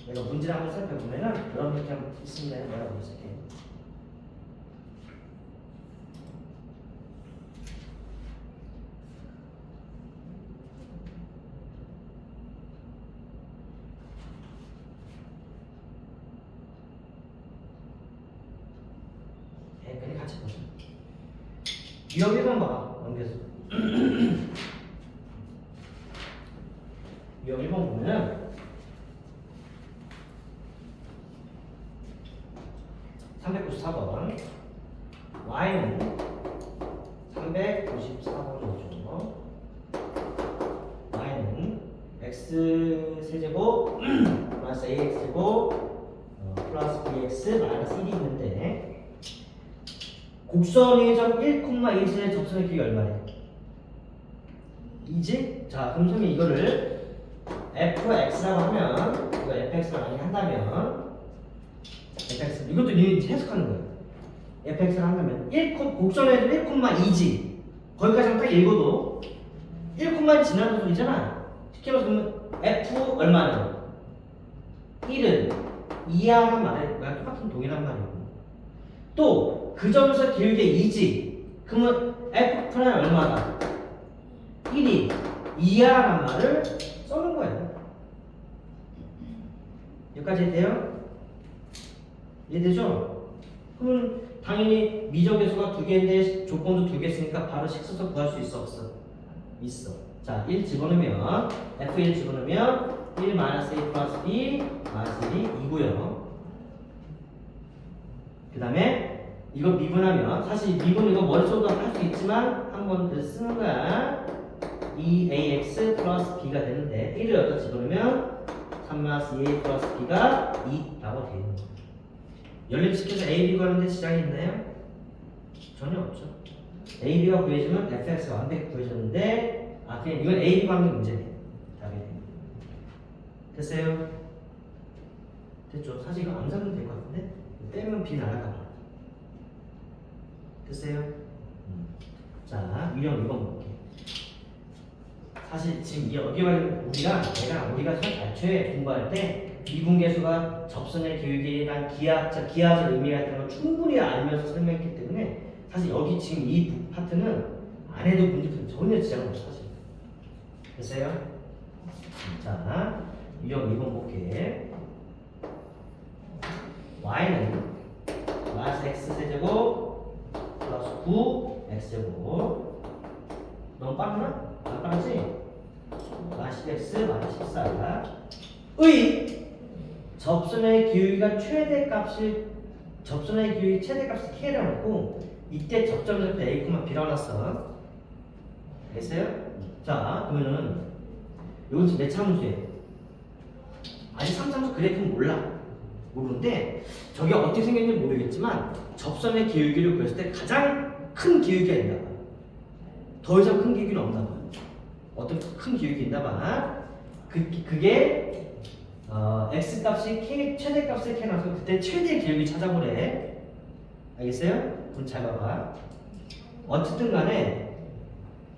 내가 문제를 한번 살펴보면은 여러분 이렇게 한번 있습니다. 내가 보여줄게요. 그냥 같이 보자. 유형 1번 봐봐. 넘겨서. 유형 1번 보면은 394번 y는 394번이죠. y는 x 세제곱 마이너스 ax 제곱 플러스 bx 마이너스 1이 있는데 곡선의 점 1,2의 접선의 길이 얼마래? 이지? 자, 그럼 선생님 이거를 fx라고 하면 이거 fx를 많이 한다면 fx 이것도 이제 해석하는 거예요. fx를 한다면 곡선의 1,2지 거기까지만 딱 읽어도 1,2 지나는 소리잖아. 쉽게 말해서 그러면 f 얼마는 1은 이하란 말이랑 똑같은 동일한 말이고 또 그 점에서 기울기 2지 그러면 f 프라임 얼마다? 1이 이하란 말을 써는 거예요. 여기까지 돼요? 이해되죠? 그러면 당연히 미적계수가 두 개인데 조건도 두 개 있으니까 바로 식수서 구할 수 있어 없어? 있어. 자, 1 집어넣으면 f1 집어넣으면 1 마이너스 a 플러스 b 마이너스 1이 2고요. 그 다음에 이거 미분하면 사실 미분 이거 머릿속으로 할 수 있지만 한번 쓰는 거야. 2ax 플러스 b가 되는데 1을 여기다 집어넣으면 3 마이너스 2a 플러스 b가 2라고 되어 있는 거예요. 연립시켜서 a, b 구하는데 지장이 있나요? 전혀 없죠. a, b가 구해지면 fx가 완벽히 구해졌는데 그냥 이건 a, b 구하는 게 문제네. 답이 됐어요? 됐죠? 사실 이거 안 잡으면 될 것 같은데 빼면 b 나갈까 봐. 됐어요? 자, 유형 2번 볼게. 사실 지금 여기만 우리가 애초에 공부할 때 미분계수가 접선의 기울기에 대한 기하적 의미가 있다는 걸 충분히 알면서 설명했기 때문에 사실 여기 지금 이 파트는 안 해도 문제풀이 전혀 지장은 없어 사실. 됐어요? 자, 유형 2번 볼게. y는 마이너스 x세제곱 플러스 9x제곱. 너무 빠르나? 안 빠르지? 마이너스 x 마이너스 14의 접선의 기울기가 접선의 기울기 최대값이 k라고 했고 이때 접점에서 a, b라고 놨어. 알겠어요? 자, 그러면은 이건 지금 몇 참수예요? 아직 3참수 그래프는 모르는데 저게 어떻게 생겼는지 모르겠지만 접선의 기울기를 구했을 때 가장 큰 기울기가 있나 봐. 더 이상 큰 기울기는 없나 봐. 어떤 큰 기울기 있나 봐. 그게 x 값이 k 최대값의 k 나서 그때 최대 기울기 찾아보래. 알겠어요? 그럼 잘 봐봐. 어쨌든 간에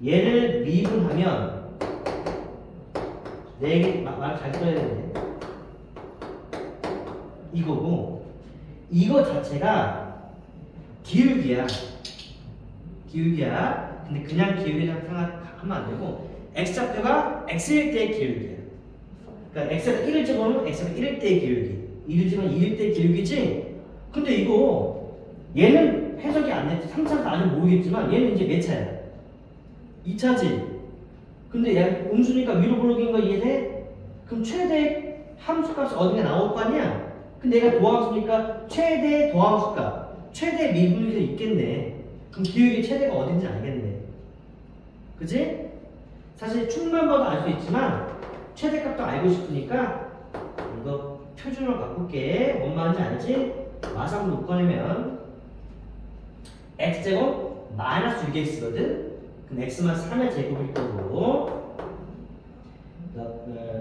얘를 미분하면 네 개 말 잘 써야 되는데 이거고 이거 자체가 기울기야. 근데 그냥 기울기라고 생각하면 안 되고 x좌표가 x일 때의 기울기야. 그러니까 x가 1을 집어넣으면 x가 1일 때의 기울기, 2를 집어넣으면 2일 때의 기울기지. 근데 이거 얘는 해석이 안 됐지. 3차는 아직 모르겠지만 얘는 이제 몇 차야? 2차지. 근데 얘 음수니까 위로 볼록인 거 이해돼? 그럼 최대 함수값이 어딘가 나올 거 아니야? 근데 얘가 도함수니까 최대 도함수값, 최대 미분이 있겠네. 그럼 기울기 최대가 어딘지 알겠네. 그치? 사실 충만 봐도 알 수 있지만 최대값도 알고 싶으니까 이거 표준으로 바꿀게. 뭔 말인지 알지? 마상으로 묶어내면 x제곱 마이너스 6x거든? 그럼 x만 3의 제곱일 거고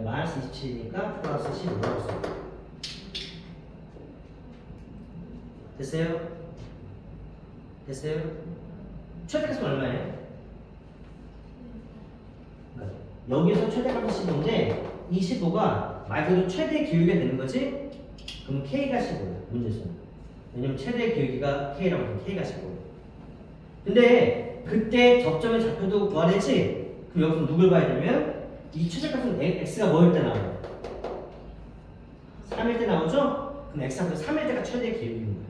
마이너스 27이니까 플러스 15였어. 됐어요? 최대값은 얼마예요? 그러니까 여기서 최대값이 15인데 이 15가 말 그대로 최대 기울기가 되는 거지? 그럼 k가 15야 문제에서는. 왜냐면 최대 기울기가 k라고 하면 k가 15야. 근데 그때 접점의 좌표도 구하랬지? 그럼 여기서 누굴 봐야 되면 이 최대값은 x가 뭐일 때 나와요? 3일 때 나오죠? 그럼 x가 3일 때가 최대 기울기인 거야.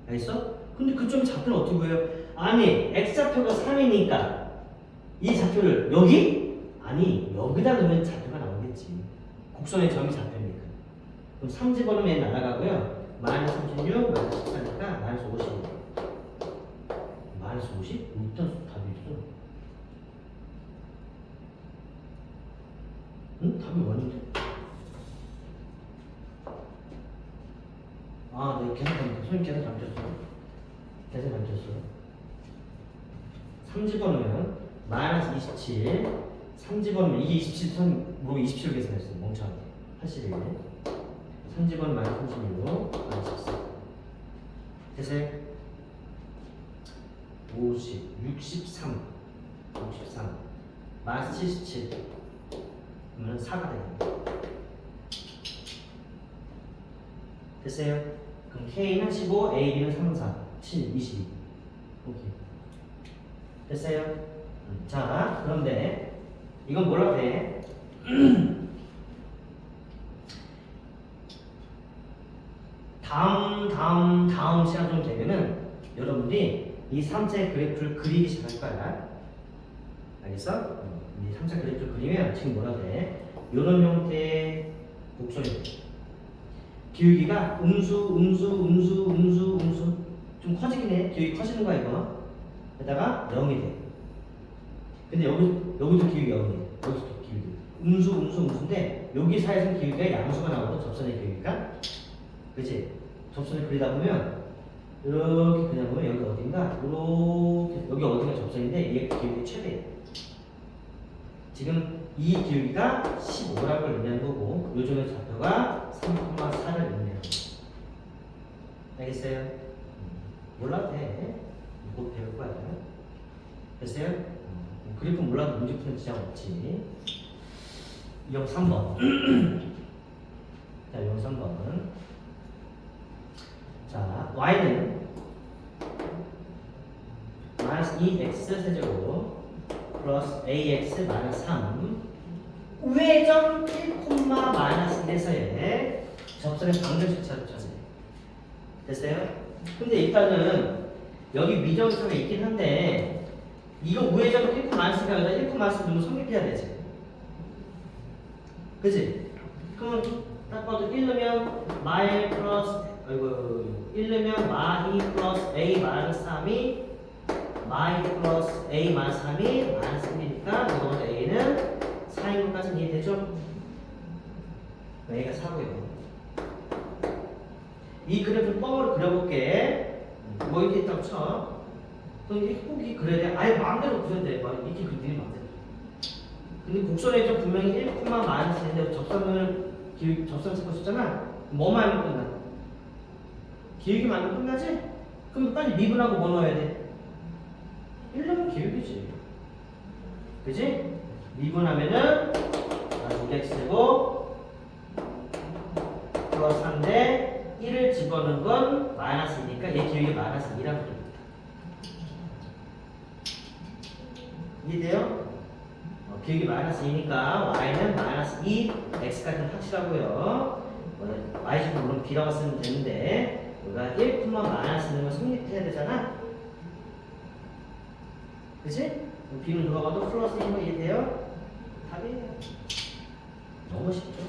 알겠어? 근데 그 점 좌표는 어떻게 보여요? 아니 x좌표가 3이니까 이 좌표를 여기? 아니 여기다 넣으면 좌표가 나오겠지. 곡선의 점이 좌표니까. 그럼 3 집어넣으면 얘 날아가고요. 마이너스 36, 마이너스 14니까 마이너스 50. 마이너스 50? 일단 답이 있어. 응? 답이 뭐였는데? 아, 네, 선생님 계산 잘못했어. 3 집어넣으면 마이너스 27, 3 집어넣으면 이게 27, 뭐 27을 계산했어. 멍청하게. 81. 3 집어넣으면 마이너스 36, 마이너스 14. 됐어요? 50, 63, 마이너스 77. 그러면 4가 되겠네. 됐어요? 그럼 K는 15, AB는 3, 4, 7, 22. 오케이. 됐어요? 자, 그런데 이건 뭐라고 해? 다음 시간 좀 되면은 여러분들이 이 3차의 그래프를 그리기 시작할 거야. 알겠어? 이 3차 그래프를 그리면 지금 뭐라고 해? 이런 형태의 곡선이 기울기가 음수 좀 커지긴 해. 기울기 커지는 거야 이거. 게다가 0이 돼. 근데 여기도 기울기 0이야. 여기도 기울기 음수인데 여기 사이에서 기울기가 양수가 나오고 접선의 기울기가, 그치? 접선을 그리다 보면 이렇게 그냥 보면 여기 어딘가 이렇게 여기 어딘가 접선인데 얘 기울기 최대야. 지금 이 기울기가 15라고 의미하는 거고 요즘의 좌표가 3,4를 의미하는 거야. 알겠어요? 몰라도 돼. 곧 배울 거야. 됐어요? 그래프 몰라도 문제 푸는 지장 없지. 이형 3번. 자, 이형 3번. 자, y는 2x 세제곱 플러스 ax 마이너스 3 우회전 1, 마이너스 1에서의 접선의 방정식 찾아주세요. 됐어요? 근데 일단은 여기 미정수가 있긴 한데 이거 우회전 1, 마이너스가 아니라 1, 마이너스 넣으면 성립해야 되지. 그치? 그러면 딱 봐도 1 넣으면 마이 플러스 아이고 1 넣으면 마이 플러스 a 마이너스 3이 마이 플러스 a 마이너스 3이 마이너스 1이니까 이거보다 a는 4인 것까지는 이해되죠? a가 4고요. 이 그래프를 뻥으로 그려볼게. 뭐 이렇게 있다고 쳐. 그럼 이 꼭이 그려야 돼. 아예 마음대로 그려야 돼. 막 이렇게 그리면 안 돼. 근데 곡선의 점 분명히 1, 마이너스인데 접선을 접선 찾고 싶잖아. 뭐만 하면 끝나? 기울기만 하면 끝나지? 그럼 빨리 미분하고 뭐 넣어야 돼? 1 넣으면 기울기지. 그지? 미분하면은 6x고 플러스 3대 1을 집어넣은 건 마이너스니까 얘 기울기 마이너스 2라고 합니다. 이해돼요? 기울기 마이너스 2니까 y는 마이너스 2, x까지는 확실하고요. y제곱 물론 b라고 쓰면 되는데 우리가 1, 마이너스 넣으면 성립해야 되잖아. 그치? b는 누가 봐도 플러스 1거 이해돼요? 답이에요. 너무 쉽죠?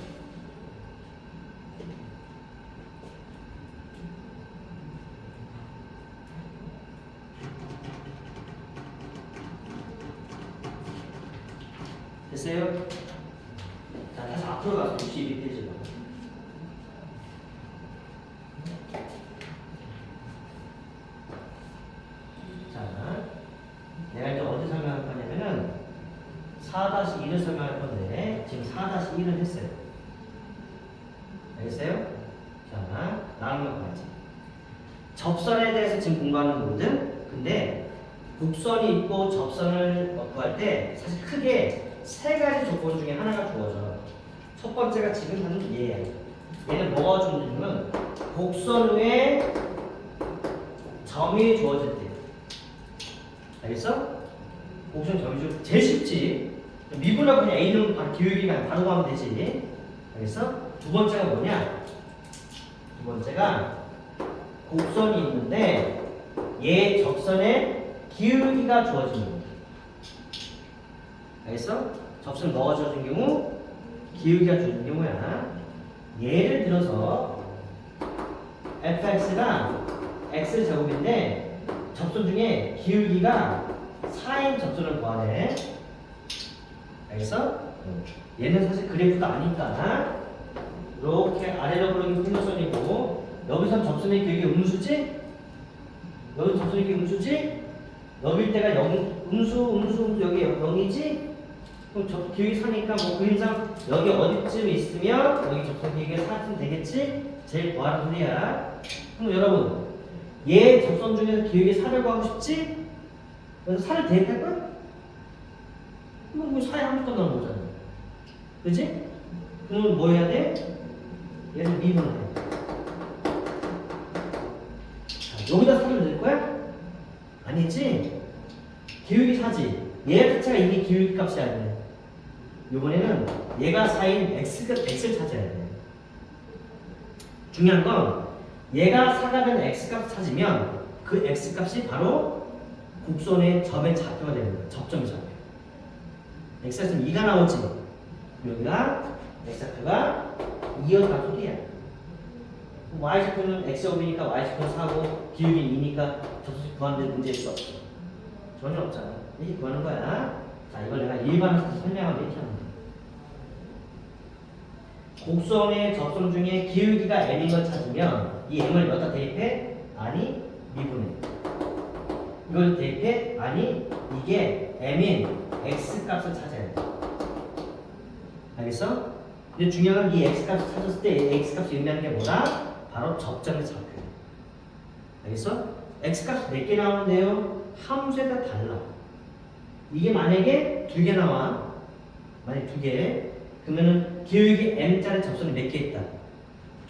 됐어요? 자, 다시 앞으로 가서 62페이지로. 자, 내가 이제 어디 설명할 거냐면은 4-1을 설명할 건데 지금 4-1을 했어요. 알겠어요? 자, 나누는 거 같지? 접선에 대해서 지금 공부하는 거거든? 근데 곡선이 있고 접선을 구할 때 사실 크게 세 가지 조건 중에 하나가 주어져. 첫 번째가 지금 하는 얘야. 얘는 뭐가 주어지냐면 곡선 위에 점이 주어질 때. 알겠어? 곡선 점이 주어질 때. 제일 쉽지. 미분하고 그냥 A는 바로 기울기만 바로 가면 되지. 알겠어? 두 번째가 뭐냐? 두 번째가 곡선이 있는데 얘 적선에 기울기가 주어지는 거야. 알겠어? 접선 넣어주는 경우 기울기가 주는 경우야. 예를 들어서 fx가 x제곱인데 접선 중에 기울기가 4인 접선을 구하네. 알겠어? 얘는 사실 그래프가 아니까 이렇게 아래로 그리는 평면선이고 여기서 접선의 기울기 음수지? 여기 접선의 기울기 음수지? 여길 때가 0, 음수 여기 0이지? 그럼 기울기 4니까 뭐 그림상 여기 어디쯤 있으면 여기 접선 기울기가 4쯤 되겠지? 제일 구하는 소리야. 그럼 여러분 얘 접선 중에서 기울기 4를 구하고 싶지? 그래서 4를 대입할 거야? 그럼 뭐 4에 한 번 나오는 거잖아. 그치? 그러면 뭐 해야 돼? 얘를 미분을 해. 자, 여기다 4를 넣을 거야? 아니지? 기울기 4지? 얘 자체가 이미 기울기 값이 아니야. 이번에는 얘가 4인 x를 찾아야 돼. 중요한 건 얘가 4가 된 x값을 찾으면 그 x값이 바로 곡선의 점의 좌표가 되는 거야. 접점의 좌표. x값은 2가 나오지. 여기가 x좌표가 2였단 소리야. y좌표는 x제곱이니까 y좌표는 4고 기울기는 2니까 접수 구하는 데 문제 있어? 전혀 없잖아. 이렇게 구하는 거야. 자, 이걸 내가 일반에서 설명하면 이렇게 하는 거야. 곡선의 접선 중에 기울기가 m인 걸 찾으면 이 m을 여기다 대입해? 아니, 미분해. 이걸 대입해? 아니, 이게 m인 x값을 찾아야 돼. 알겠어? 근데 중요한 건 이 x값을 찾았을 때 이 x값이 의미하는 게 뭐다? 바로 접점의 좌표야. 알겠어? x값이 몇 개 나오는데요? 함수에다 달라. 이게 만약에 2개 나와. 만약 2개. 그러면은 기울기 m짜리 접선이 몇 개 있다?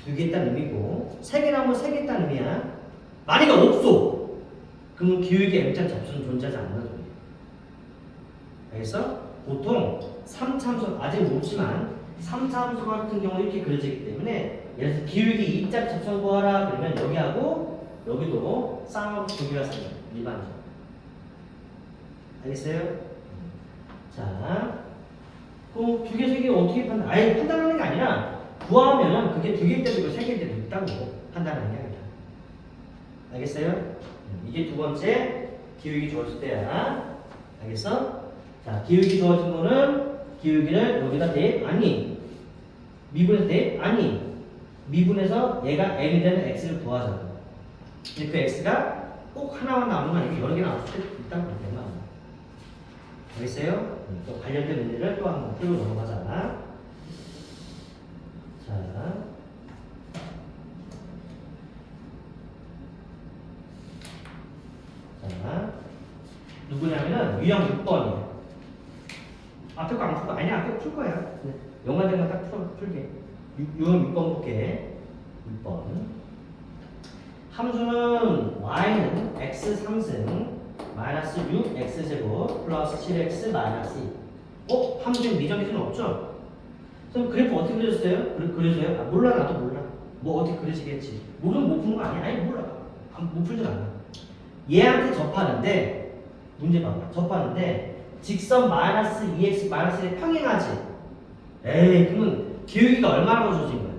2개 있다는 의미고 3개 나오면 3개 있다는 의미야. 만약에 없어. 그러면 기울기 M자 접수는 존재하지 않는 거예요. 알겠어? 보통 3참수, 아직 모르지만 3참수 같은 경우 이렇게 그려지기 때문에 예를 들어서 기울기 2자 접선 구하라 그러면 여기하고 여기도 쌍으로 두 개가 생겨요. 일반적으로. 알겠어요? 자, 그럼 두 개, 세 개 어떻게 아예 판단하는 게 아니라 구하면은 그게 두 개일 때도 있고 세 개일 때도 있다고 판단하는 게 아니라. 알겠어요? 이게 두 번째 기울기 주어질 때야. 알겠어? 자, 기울기 주어진 거는 기울기를 여기다 대 아니 미분해서 대 아니 미분해서 얘가 m이 되는 x를 구하잖아. 근데 그 x가 꼭 하나만 나오는 거 아니고 여러 개 나올 수도 있다고 그러면. 알겠어요? 또 관련된 문제를 또 한번 풀고 넘어가자. 자, 누구냐면은 유형 6번이에요. 앞에 거 안 풀고 아니 앞에 풀 거야. 영화된 거 딱 풀게. 유형 6번 볼게. 6번. 함수는 y는 x 3승 마이너스 6x제곱 플러스 7x 마이너스 2. 함수는 미정 기준은 없죠? 그럼 그래프 어떻게 그려졌어요? 그려져요? 아, 몰라 나도 몰라. 뭐 어떻게 그려지겠지? 모르면 못 푸는 거 아니야? 아니 몰라. 못 풀진 않아. 얘한테 접하는데 문제 봐봐. 접하는데 직선 마이너스 2x 마이너스 1에 평행하지? 에이 그러면 기울기가 얼마나 주어진 거야?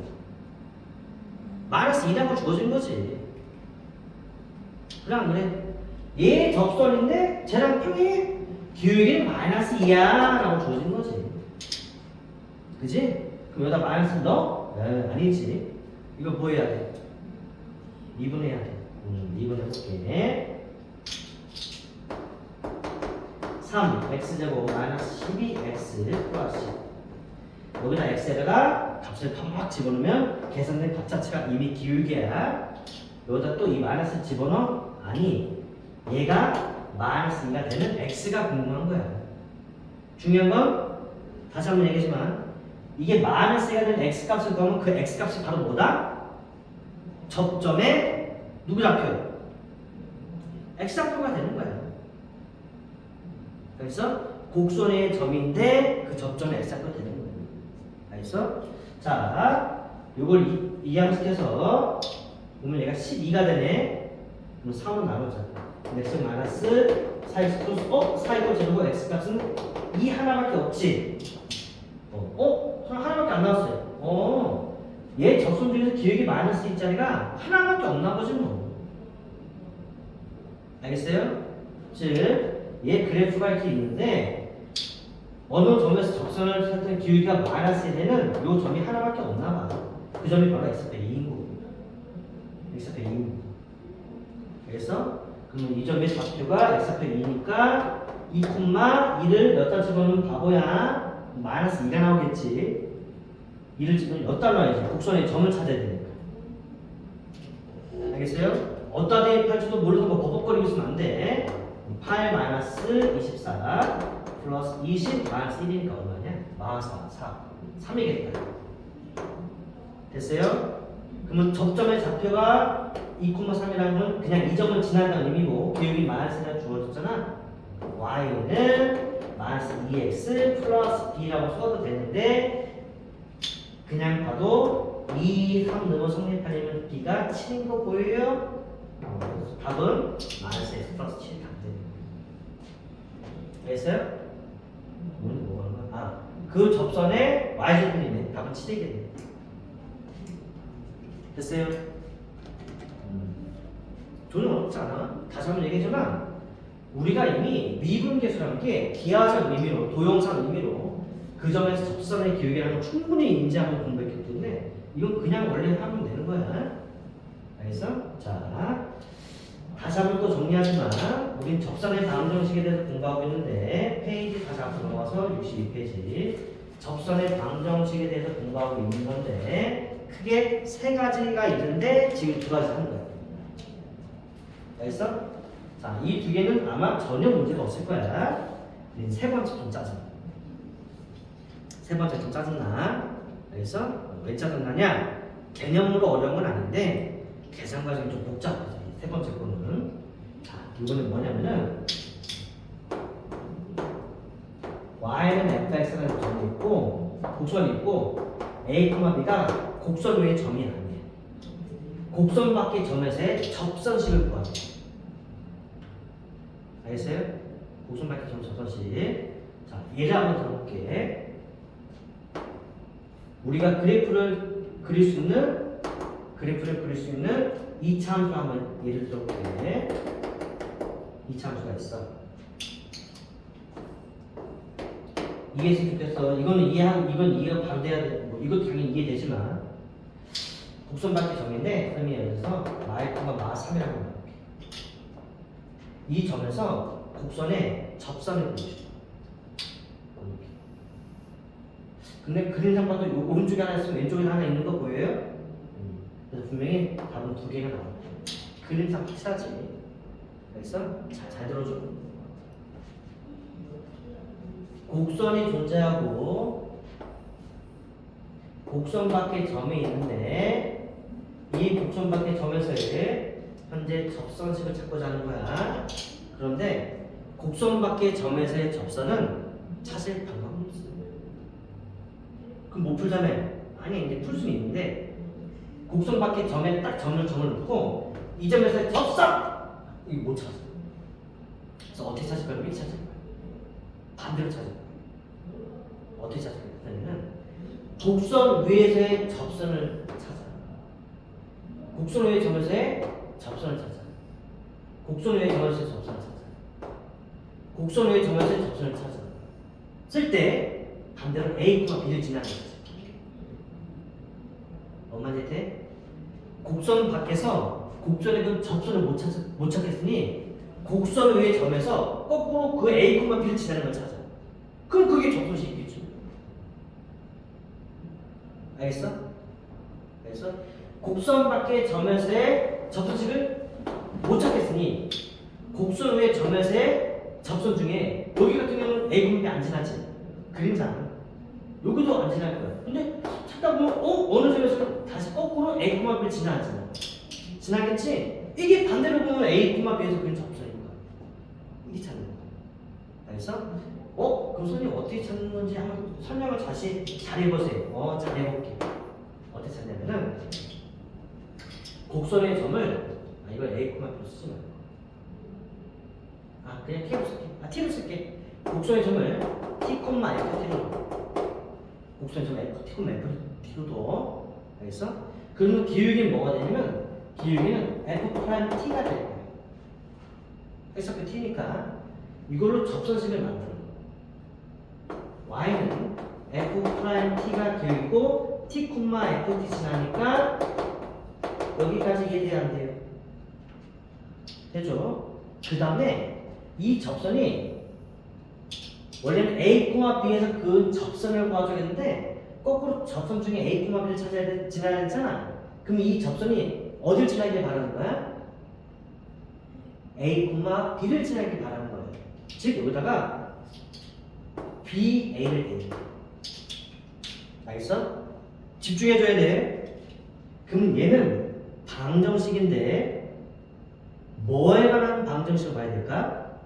마이너스 2라고 주어진 거지. 그래 안 그래? 얘 접선인데 쟤랑 평행해? 기울기는 마이너스 2야 라고 주어진 거지. 그지? 그럼 여기다 마이너스 넣어? 아니지. 이거 뭐 해야 돼? 2분 해야 돼. 2분 해볼게. 3x제곱 마이너스 12x 플러스 여기다 x에다가 값을 팍팍 집어넣으면 계산된 값 자체가 이미 기울기야. 여기다 또 이 마이너스 집어넣어? 아니 얘가 마이너스 2가 되는 x가 궁금한 거야. 중요한 건 다시 한번 얘기하지만 이게 마이너스 2가 되는 x값을 구하면 그 x값이 바로 뭐다? 접점에 누구 좌표? x좌표가 되는 거야. 그래서 곡선의 점인데 그 접점에 x좌표가 되는 거야. 알겠어? 자, 요걸 이항시켜서 보면 얘가 12가 되네. 그럼 3으로 나누자. x 마이너스 4x 플러스 4이고 제곱 x값은 2 하나밖에 없지. 하나밖에 안 나왔어요. 얘 접선 중에서 기울기 마이너스 2짜리가 하나밖에 없나 보지 뭐. 알겠어요? 즉 얘 그래프가 이렇게 있는데 어느 점에서 접선을 했던 기울기가 마이너스 1에는 요 점이 하나밖에 없나 봐. 그 점이 바로 x페 2인 거고. x페 2인 거고. 알겠어? 그러면 이 점의 좌표가 x페 2니까 2,2를 몇 달 집어넣으면 바보야. 마이너스 2가 나오겠지. 2를 집어넣으면 몇 달 나와야지. 곡선의 점을 찾아야 되니까. 알겠어요? 어디다 대입할지도 모르는 거 버벅거리고 있으면 안 돼. 8 마이너스 24 플러스 20 마이너스 1이니까 얼마냐? 마이너스 4. 3이겠다. 됐어요? 그러면 접점의 좌표가 2,3이라는 건 그냥 이 점을 지난다는 의미고 기울기 마이너스가 주어졌잖아. y는 마이너스 2x 플러스 b라고 써도 되는데 그냥 봐도 2, 3 넣으면 성립하려면 b가 7인 거 보여요? 답은 마이너스 x 플러스 7이 답이 되는 거예요. 알겠어요? 뭐가 하는 거야? 그 접선에 y절편이네. 답은 7이겠네. 됐어요? 전혀 어렵지 않아. 다시 한번 얘기하지만 우리가 이미 미분계수라는 게 기하적 의미로, 도형상 의미로 그 점에서 접선의 기울기라는 걸 충분히 인지하고 공부했기 때문에 이건 그냥 원래 하면 되는 거야. 알겠어? 자, 다시 한번 또 정리하지만 우린 접선의 다음 정식에 대해서 공부하고 있는데 페이지 다시 앞으로 넘어가서 62페이지 접선의 다음 정식에 대해서 공부하고 있는 건데 크게 세 가지가 있는데 지금 두 가지 하는 거야. 알겠어? 자, 이 두 개는 아마 전혀 문제가 없을 거야. 세 번째 좀 짜증나. 세 번째 좀 짜증나. 알겠어? 왜 짜증나냐? 개념으로 어려운 건 아닌데 계산 과정이 좀 복잡하지. 세 번째 거는. 자, 이거는 뭐냐면은 y는 fx라는 점이 있고 곡선이 있고 a, b가 곡선 외의 점이 아니에요. 곡선 밖의 점에서의 접선식을 구하는 거예요. 알겠어요? 곡선 밖의 점 접선식. 자, 예를 한번 들어볼게. 우리가 그래프를 그릴 수 있는 이차 함수 한번 예를 들어볼게. 이차 함수가 있어. 이해했으면 좋겠어. 이건 이해가 바로 돼야 돼. 뭐 이것도 당연히 이해되지만 곡선 밖의 점인데 선생님이 예를 들어서 마이크가 마3이라고 해볼게. 이 점에서 곡선의 접선을 보여줘. 근데 그림상 봐도 오른쪽에 하나 있으면 왼쪽에 하나 있는 거 보여요? 그래서 분명히 답은 두 개가 나와요. 그림상 확실하지. 알겠어? 잘 들어줘. 곡선이 존재하고 곡선 밖의 점이 있는데 이 곡선 밖의 점에서의 현재 접선식을 찾고자 하는 거야. 그런데 곡선 밖의 점에서의 접선은 찾을 방법이 없어. 그럼 못 풀자며? 아니, 이제 풀 수는 있는데 곡선 밖의 점에 딱 점을 놓고 이 점에서의 접선! 이거 못 찾아. 그래서 어떻게 찾을 거야? 이렇게 찾을 거야. 반대로 찾을 거야. 어떻게 찾을 거냐면 곡선 위에서의 접선을 찾아. 곡선 위의 점에서의 접선을 찾아. 곡선 위의 점에서의 접선을 찾아. 곡선 위의 점에서의 접선을 찾아. 쓸 때 반대로 A, B를 지나는 거지. 엄마 이제 곡선 밖에서 곡선의 그 접선을 못 찾겠으니 곡선 위의 점에서 거꾸로 그 A, B를 지나는 걸 찾아. 그럼 그게 접선식이겠죠. 알겠어? 알겠어? 곡선 밖의 점에서의 접선식을 못 찾겠으니 곡선 위의 점에서의 접선 중에 여기 같은 경우는 A, B가 안 지나지. 그림상 여기도 안 지날 거야. 근데 찾다 보면 어느 점에서 다시 거꾸로 A, B를 지나잖아. 지나겠지? 이게 반대로 보면 A, B에서 그린 접선인 거야. 이게 찾는 거야. 알겠어? 그럼 선생님 어떻게 찾는 건지 한번 설명을 다시 잘 해보세요. 잘 해볼게. 어떻게 찾냐면은 곡선의 점을 이걸 A, B로 쓰지 말고 그냥 T로 쓸게. T로 쓸게. 곡선의 점을 T, FT로 곡선의 점을 FT로 둬. 알겠어? 그러면 기울기는 뭐가 되냐면 기울기는 F'T가 될 거야. X좌표 T니까 이걸로 접선식을 만들어. Y는 F'T가 길고 T, FT 지나니까 여기까지 이해돼야 안 돼요? 되죠? 그 다음에 이 접선이 원래는 A, B에서 그 접선을 구하자겠는데 거꾸로 접선 중에 A, B를 지나야 되잖아. 그럼 이 접선이 어딜 지나길 바라는 거야? A, B를 지나길 바라는 거예요. 즉 여기다가 BA를 대는 거야. 알겠어? 집중해줘야 돼. 그럼 얘는 방정식인데 뭐에 관한 방정식을 봐야 될까?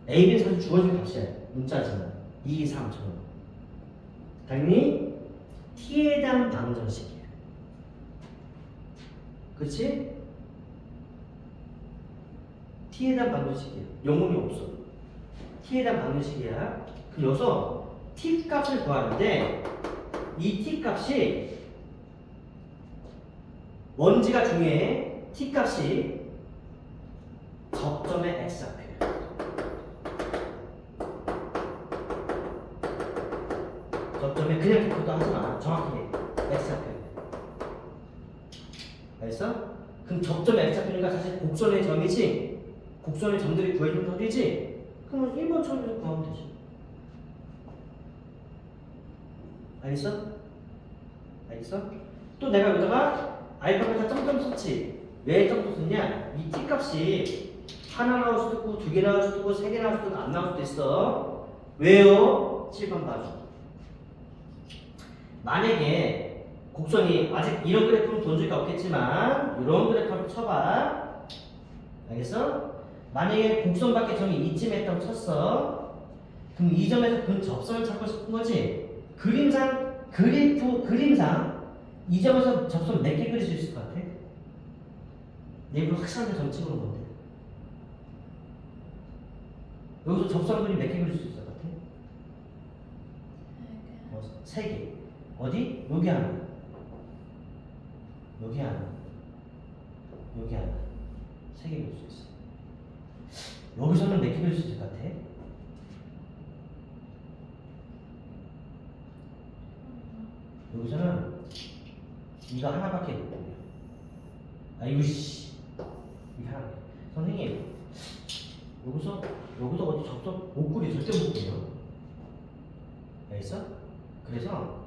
A, B는 사실 주어진 값이야. 문자지만 2, 3처럼 당연히 T에 대한 방정식이야. 그렇지? T에 대한 방정식이야. 영혼이 없어. T에 대한 방정식이야. 그럼 여기서 T 값을 구하는데 이 T 값이 원지가 중요해. T 값이 접점의 X좌표야. 접점에 그냥 그것도 하지 마. 정확하게 X좌표. 알겠어? 그럼 접점 X좌표니까 사실 곡선의 점이지. 곡선의 점들이 구해준 점이지. 그러면 1번처럼 구하면 되지. 알겠어? 알겠어? 또 내가 여기다가 알파, 베타 점점 썼지. 왜 점점 썼냐? 이 t 값이 하나 나올 수도 있고, 두 개 나올 수도 있고, 세 개 나올 수도 있고, 안 나올 수도 있어. 왜요? 7번 봐줘. 만약에 곡선이 아직 이런 그래프는 본 적이 없겠지만 이런 그래프를 쳐봐. 알겠어? 만약에 곡선 밖에 점이 이쯤에 있다고 쳤어. 그럼 이 점에서 그 접선을 찾고 싶은 거지. 그림상 이 점에서 접선 몇 개 그릴 수 있을 것 같아? 내일로 확실하게 점 찍어놓은 건데. 여기서 접선 그림 몇 개 그릴 수 있을 것 같아? 3개. 어디? 여기 하나. 여기 하나. 여기 하나. 3개 그릴 수 있어. 여기서는 몇 개 그릴 수 있을 것 같아? 여기서는 이거 하나밖에 못 그려. 아이고 씨. 이거 하나. 선생님, 여기서 어디 접속 못 그리 절대 못 그려. 알겠어? 그래서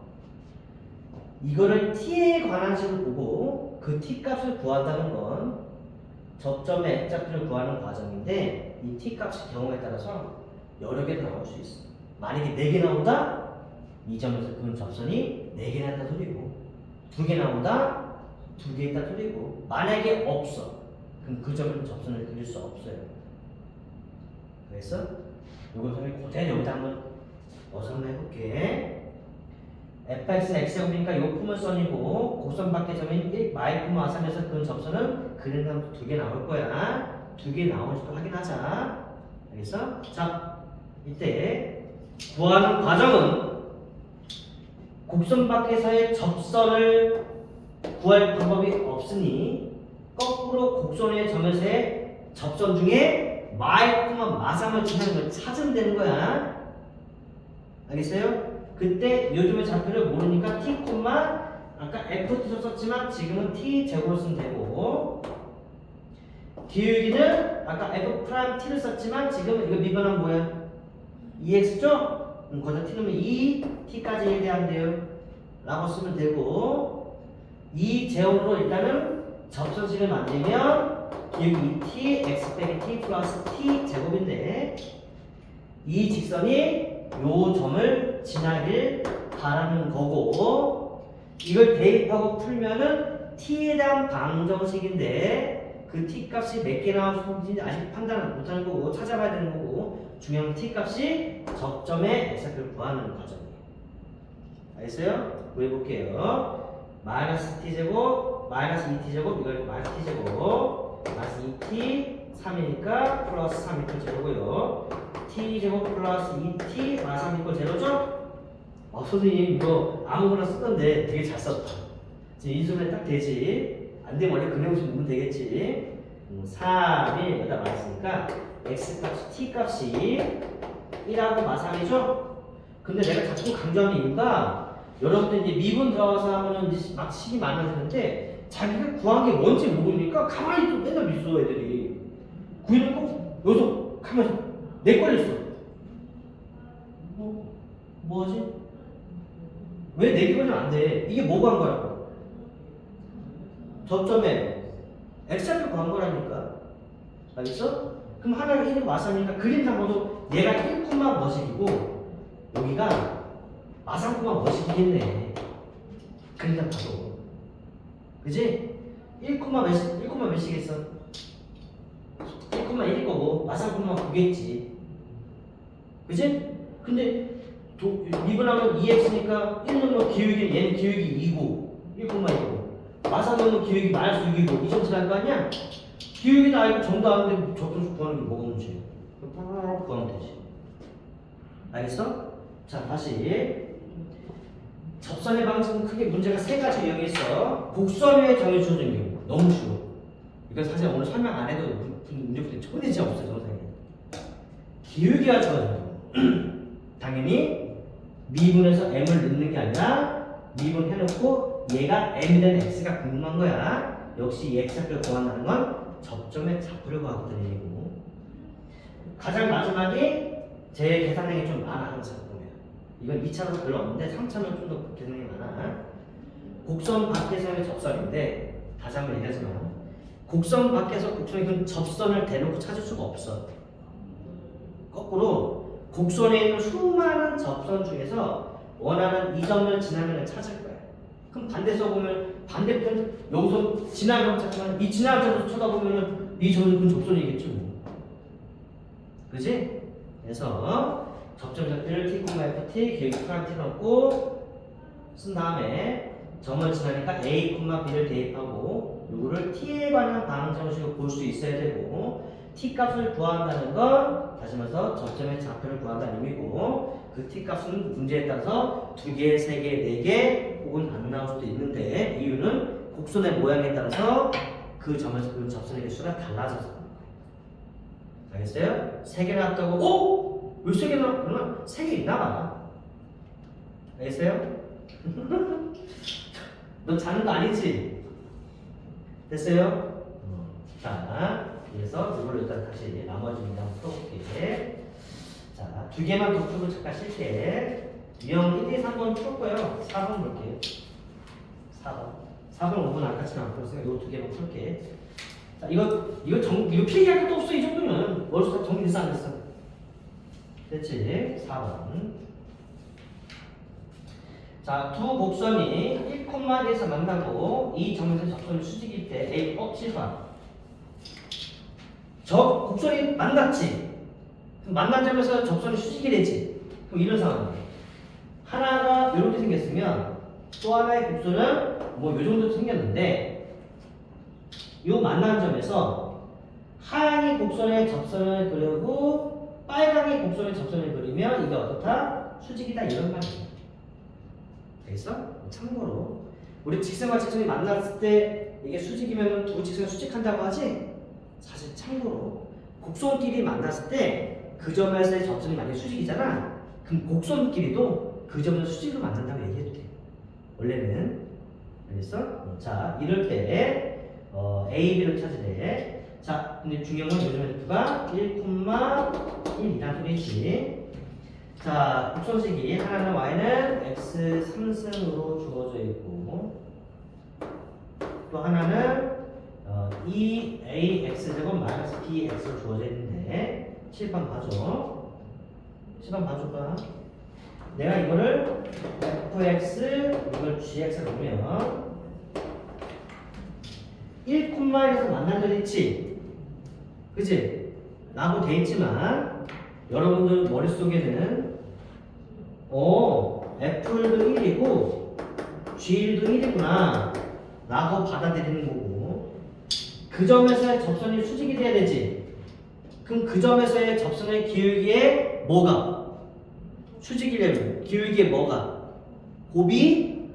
이거를 t에 관한 식으로 보고 그 t 값을 구한다는 건 접점의 X좌표를 구하는 과정인데 이 t 값의 경우에 따라서 여러 개가 나올 수 있어. 만약에 4개 나온다? 이 점에서 그은 접선이 4개나 있다 소리고 2개 나온다? 2개 있다 소리고 만약에 없어. 그럼 그 점에서 접선을 그릴 수 없어요. 그래서 이걸 선생님이 그대로 여기다 한번 넣어서 한번 해볼게. fx는 x제곱이니까 요 포물선이고 곡선 밖의 점인 1, 마이너스 3에서 그은 접선은 그린 다음 2개 나올 거야. 2개 나오는지도 확인하자. 알겠어? 자, 이때 구하는 과정은 곡선 밖에서의 접선을 구할 방법이 없으니 거꾸로 곡선의 점에서의 접선 중에 마삼을 지나는 걸 찾으면 되는 거야. 알겠어요? 그때 요즘의 좌표를 모르니까 t, 아까 ft로 썼지만 지금은 t 제곱으로 쓰면 되고 기울기는 아까 f''t를 썼지만 지금은 이거 미분하면 뭐야? 2x죠? 거기다 t 넣으면 2t까지 해대한대요 라고 쓰면 되고 이 제곱으로 일단은 접선식을 만들면 기울기 2t, x 빼기 t 플러스 t 제곱인데 이 직선이 요 점을 지나길 바라는 거고 이걸 대입하고 풀면은 t에 대한 방정식인데 그 t 값이 몇 개 나오는지 아직 판단을 못하는 거고 찾아봐야 되는 거고 중요한 t 값이 접점의 x좌표를 구하는 과정이에요. 알겠어요? 구해볼게요. 마이너스 t제곱, 마이너스 2t제곱, 이걸 마이너스 t제곱, 마이너스 2t, 3이니까 플러스 3 이퀄 제로고요. t제곱 플러스 2t, 마이너스 3 이퀄 제로죠? 선생님 이거 아무거나 쓰던데 되게 잘 썼다. 지금 이 수준에 딱 되지. 안 되면 원래 그네오시 넣으면 되겠지. 3이 여기다 많으니까 x값이 t값이 1하고 마삼이죠? 근데 내가 자꾸 강조하는 이유가 여러분들 이제 미분 들어가서 하면은 이제 막 식이 많아지는데 자기가 구한 게 뭔지 모르니까 가만히 또 맨날 있어 애들이. 구이는 꼭 여기서 가만히 내 걸렸어. 뭐지? 왜 내 걸리면 안 돼? 이게 뭐 구한 거라고? 접점에 x좌표 구한 거라니까. 알겠어? 그럼 하나가 1이 마삼이니까 그림상 봐도 얘가 1, 뭐식이고 여기가 마삼, 뭐식이겠네. 그림상 봐도. 그지? 1, 몇이겠어? 1,1일 거고 마삼, 9겠지. 그지? 근데 미분하면 2x니까 1 넣으면 기울기, 얘는 기울기 2고 1,2고 마삼 넣으면 기울기 마이너스 6이고 이 점수 할 거 아니야? 기울기도 알고 점도 아는데 접선식 구하는 게 뭐가 문제야? 구하면 되지. 알겠어? 자, 다시 접선의 방식은 크게 문제가 3가지 유형이 있어. 곡선 위에 점이 주어진 경우 너무 쉬워. 이건 사실 오늘 설명 안 해도 문제풀이 초대지 없어요. 선생님. 기울기가 주어진 경우 당연히 미분에서 m을 넣는 게 아니라 미분해놓고 얘가 m이 된 x가 궁금한 거야. 역시 이 x좌표를 구한다는 건 접점의 좌표를 구하거든요. 가장 마지막에 제 계산량이 좀 많아 항상 보면. 이건 2차로 별로 없는데 3차는 좀 더 계산량이 많아. 곡선 밖에서의 접선인데 다시 한번 얘기하지만 곡선 밖에서 곡선의 그 접선을 대놓고 찾을 수가 없어. 거꾸로 곡선에 있는 수많은 접선 중에서 원하는 이 점을 지나면 찾을 거야. 그럼 반대 써보면 반대편 여기서 지나가면 잠깐만 이 지나가면서 쳐다보면은 이 점은 접선이겠죠. 뭐. 그지? 그래서 접점작들을 t, ft 계획 프라임 t 넣고 쓴 다음에 점을 지나니까 a, b를 대입하고 요거를 t에 관한 방정식을 볼 수 있어야 되고 t 값을 구한다는 건 다시 말해서 접점의 좌표를 구한다는 의미고 그 t 값은 문제에 따라서 2개, 3개, 4개 혹은 안 나올 수도 있는데 이유는 곡선의 모양에 따라서 그 점에서 그 접선의 개수가 달라져서 알겠어요? 3개 나왔다고 오! 왜 3개 나왔? 그러면 3개 있나 봐. 알겠어요? 너 자는 거 아니지? 됐어요? 자, 그래서 이걸 일단 다시 나머지 문제 한번 풀어볼게. 자, 2개만 더 풀고 잠깐 쉴게. 유형 1, 2, 3번 풀 거예요. 4번 볼게요. 4번 5분 아까처럼 안 풀었으니까 이거 2개만 풀게. 자, 이거 필기할 것도 없어. 이 정도면 머릿속에 정리됐어 안 됐어? 됐지? 4번. 자, 두 곡선이 1,1에서 만나고 이 점에서 접선이 수직일 때 A, 7번. 저 곡선이 만났지? 그럼 만난 점에서 접선이 수직이 되지? 그럼 이런 상황이에요. 하나가 이렇게 생겼으면 또 하나의 곡선은 뭐 이 정도 생겼는데 이 만난 점에서 하얀이 곡선의 접선을 그리고 빨강이 곡선의 접선을 그리면 이게 어떻다? 수직이다 이런 말이에요. 알겠어? 참고로 우리 직선과 직선이 만났을 때 이게 수직이면 두 직선이 수직한다고 하지? 사실 참고로 곡선끼리 만났을 때 그 점에서의 접선이 만약에 수직이잖아. 그럼 곡선끼리도 그 점에서 수직으로 만난다고 얘기해도 돼. 원래는. 알겠어? 자, 이럴 때 A, B를 찾으래. 자, 근데 중요한 건 요즘 F가 1,1이란 소리지. 자, 곡선식이 하나는 y는 x 3승으로 주어져 있고 또 하나는 2ax 제곱 마이너스 bx로 주어져 있는데 7번 봐줘. 7번 봐줄까? 내가 이거를 fx 이걸 gx로 놓으면 1,1에서 만난 적 있지? 그치? 라고 돼 있지만 여러분들 머릿속에는 F도 1이고 G도 1이구나 라고 받아들이는 거고 그 점에서의 접선이 수직이 돼야 되지. 그럼 그 점에서의 접선의 기울기에 뭐가? 수직이려면 기울기에 뭐가? 곱이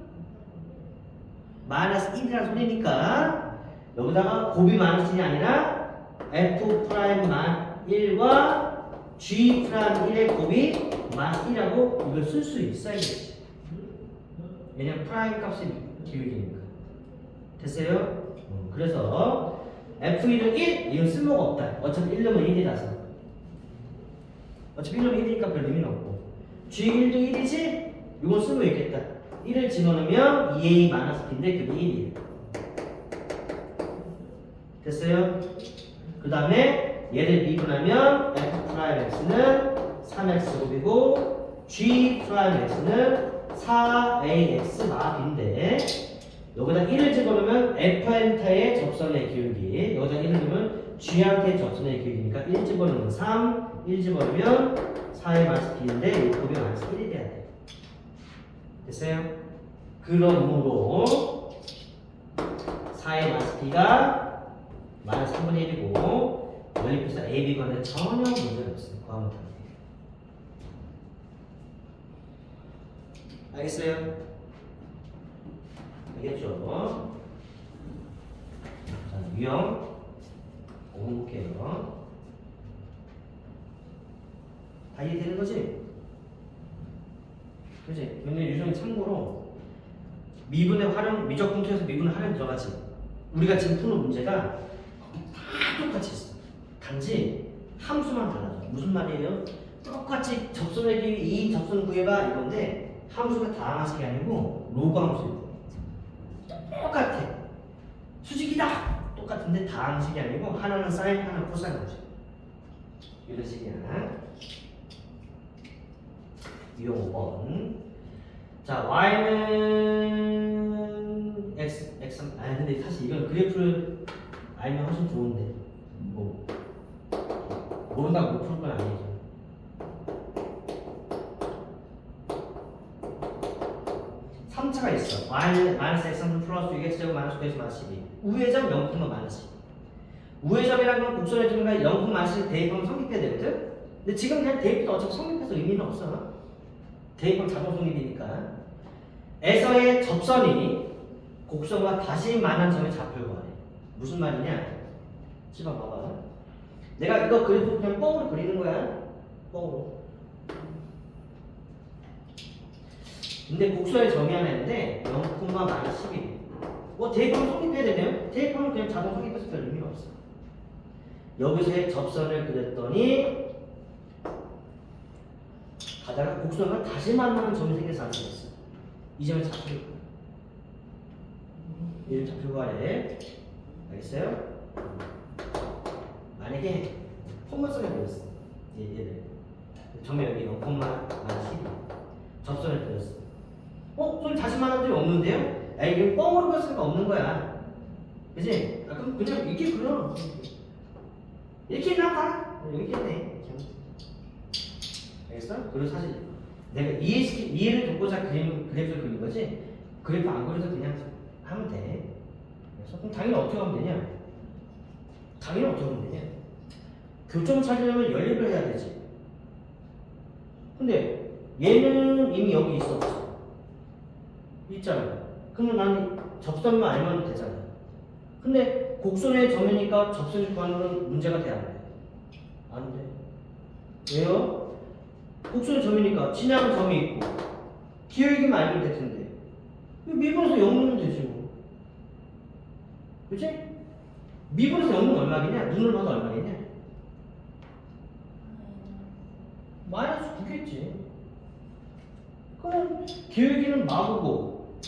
마이너스 1이라는 소리니까 여기다가 곱이 마이너스 1이 아니라 F 프라임 1과 G 프라임 1의 곱이 마이너스 1이라고 이걸 쓸 수 있어야겠지. 왜냐면 프라임 값이 기울기니까. 됐어요? 그래서 F1은 1, 이건 쓸모가 없다. 어차피 1 넣으면 1이라서. 어차피 1 넣으면 1이니까 별 의미는 없고. G1도 1이지? 이건 쓸모 있겠다. 1을 집어넣으면 2A 마이너스 B인데 그게 1이에요. 됐어요? 그 다음에 얘를 미분하면 F 프라임 X는 3X 곱이고 G 프라임 X는 4AX 마빈데 여기다 1을 집어넣으면 Fn타의 접선의 기울기 여기다 1을 넣으면 G한테의 접선의 기울기니까 1 집어넣으면 3, 1 집어넣으면 4의 마이너스 B인데 이 곱이 마이너스 1이 돼야 돼. 됐어요? 그러므로 4의 마이너스 B가 마이너스 3분의 1이고 연립해서 A, B 관에 전혀 문제가 없어요. 구하면 다 돼요. 알겠어요? 알겠죠? 자, 유형 5번 볼게요. 다 이해되는 거지? 그치? 근데 유형이 참고로 미분의 활용, 미적 분투에서 미분의 활용 들어가지. 우리가 지금 푸는 문제가 다 똑같이 있어. 단지 함수만 달라져. 무슨 말이에요? 똑같이 접선의 길이 이 접선 구해봐 이건데 함수가 다항식이 아니고 로그 함수예요. 똑같아. 수직이다. 똑같은데 다항식이 아니고 하나는 사인, 하나는 코사인 함수. 이런 식이야. 유형 5번. 자, y는 근데 사실 이건 그래프를 알면 훨씬 좋은데 뭐 모른다고 못 푸는 건 아니죠. 차가 있어. 마이너스 x3 플러스 6x제곱 마이너스 9x 마이너스 12. 우회의 점 0, 마이너스 12. 우회의 점이라는 건 곡선의 점과 0, 마이너스 12 대입하면 성립해야 되거든? 근데 지금 그냥 대입도 어차피 성립해서 의미는 없어. 대입은 자동 성립이니까. 에서의 접선이 곡선과 다시 만한 점의 좌표를 구하래. 무슨 말이냐? 집어 봐봐. 내가 이거 그래도 그냥 뻥으로 그리는 거야. 뻥으로. 근데 곡선의 점이 하나 있는데 0, 마이너스 11. 뭐 대입하면 성립해야 되네요. 대입하면 그냥 자동 성립해서 별 의미가 없어. 여기서의 접선을 그렸더니 가다가 곡선과 다시 만나는 점이 생겨서 안 생겼어. 이 점의 좌표를 얘를 좌표가 아래. 알겠어요? 만약에 форм물선을 그렸어. 얘를 점이 여기 0, 마이너스 12. 접선을 그렸어. 손 다시 만난 적이 없는데요? 아, 이게 뻥으로 그렸으니까 없는 거야. 그치? 아, 그럼 그냥 이렇게 그려. 이렇게 나가. 여기 있겠네. 알겠어? 그리고 사실 내가 이해를 돕고자 그래프를 그린 거지, 그래프 안 그려서 그냥 하면 돼. 그래서 그럼 당연히 어떻게 하면 되냐? 당연히 어떻게 하면 되냐? 교점을 찾으려면 연립을 해야 되지. 근데 얘는 이미 여기 있어 없어? 있잖아. 그러면 나는 접선만 알면 되잖아. 근데 곡선의 점이니까 접선을 구하는 건 문제가 돼, 안 돼? 안 돼. 왜요? 곡선의 점이니까 진양은 점이 있고 기울기만 알면 될 텐데 미분에서 0 넣으면 되지 뭐. 그치? 미분에서 0은 얼마겠냐? 눈을 봐도 얼마겠냐? 마이너스 9겠지. 그럼 기울기는 마구고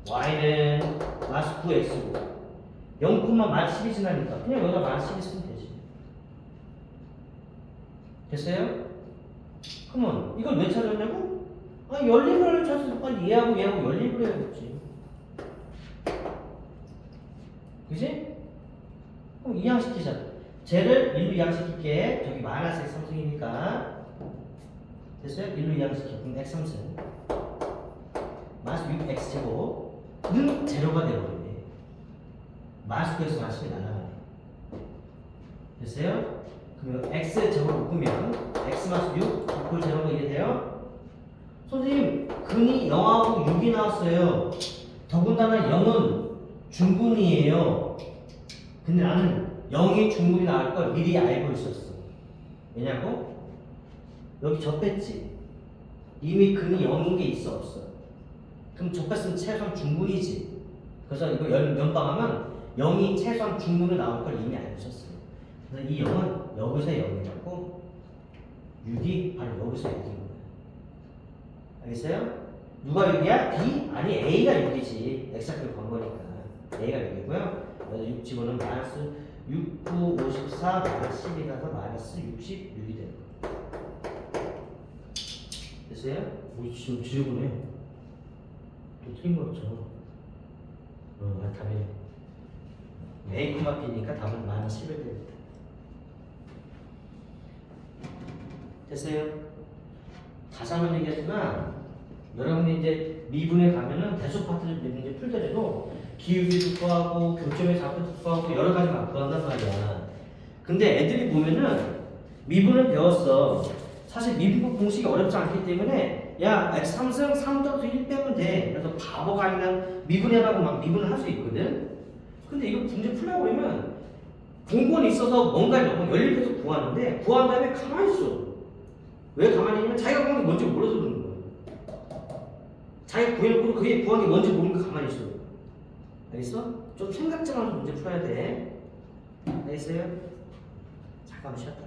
y는 마이너스 9x고 0, 마이너스 12 지나니까 그냥 여기다 마이너스 12 쓰면 되지. 됐어요? 그러면 이걸 왜 찾았냐고? 연립을 찾아서 빨리 얘하고 연립을 해야겠지. 그지? 그럼 이항시키자. 쟤를 1로 이항시킬게. 저기 마이너스 x 3승이니까 됐어요? 1로 이항시켜. 그럼 x 3승 마이너스 6x 제곱은 제로가 되어버리네. 마이너스 9x 마이너스 10이 날아가네. 됐어요? 그러면 x 제곱을 묶으면 x 마이너스 6 곱을 제곱은 이해돼요? 선생님, 근이 0하고 6이 나왔어요. 더군다나 0은 중분이에요. 근데 나는 0이 중분이 나올 걸 미리 알고 있었어. 왜냐고? 여기 접했지. 이미 근이 0인 게 있어 없어? 그럼 접했으면 최소한 중분이지. 그래서 이거 연방하면 0이 최소한 중분으로 나올 걸 이미 알고 있었어요. 그래서 이 0은 여기서 0이라고 6이 바로 여기서 6인 거예요. 알겠어요? 누가 6이야? B? 아니 A가 6이지. X좌표 건 거니까 A가 6이고요. 여기다 6 집어넣으면 마이너스 6, 9, 54, 마이너스 10이라서 마이너스 66이 되는 거예요. 됐어요? 우리 지금 지우네. 또 틀린 거 없죠? 답이네. A, B니까 답은 마이너스 11이 됩니다. 됐어요? 다시 한번 얘기하지만 여러분이 이제 미분에 가면은 대수 파트를 문제 풀더라도 기울기도 구하고 교점의 좌표도 구하고 여러 가지 막 구한단 말이야. 근데 애들이 보면은 미분을 배웠어. 사실 미분 공식이 어렵지 않기 때문에 야 x 3승 3더해서 1 빼면 돼. 그래서 바보가 아니라 미분해라고 막 미분을 할 수 있거든. 근데 이거 문제 풀려고 그러면 공권이 있어서 뭔가를 너무 연립해서 구하는데 구한 다음에 가만히 있어. 왜 가만히 있냐면 자기가 구한 게 뭔지 몰라서 그러는 거야. 자기가 구해놓고 그게 구한 게 뭔지 모르니까 가만히 있어. 알겠어? 좀 생각 좀 하면서 문제 풀어야 돼. 알겠어요? 잠깐만 쉬었다.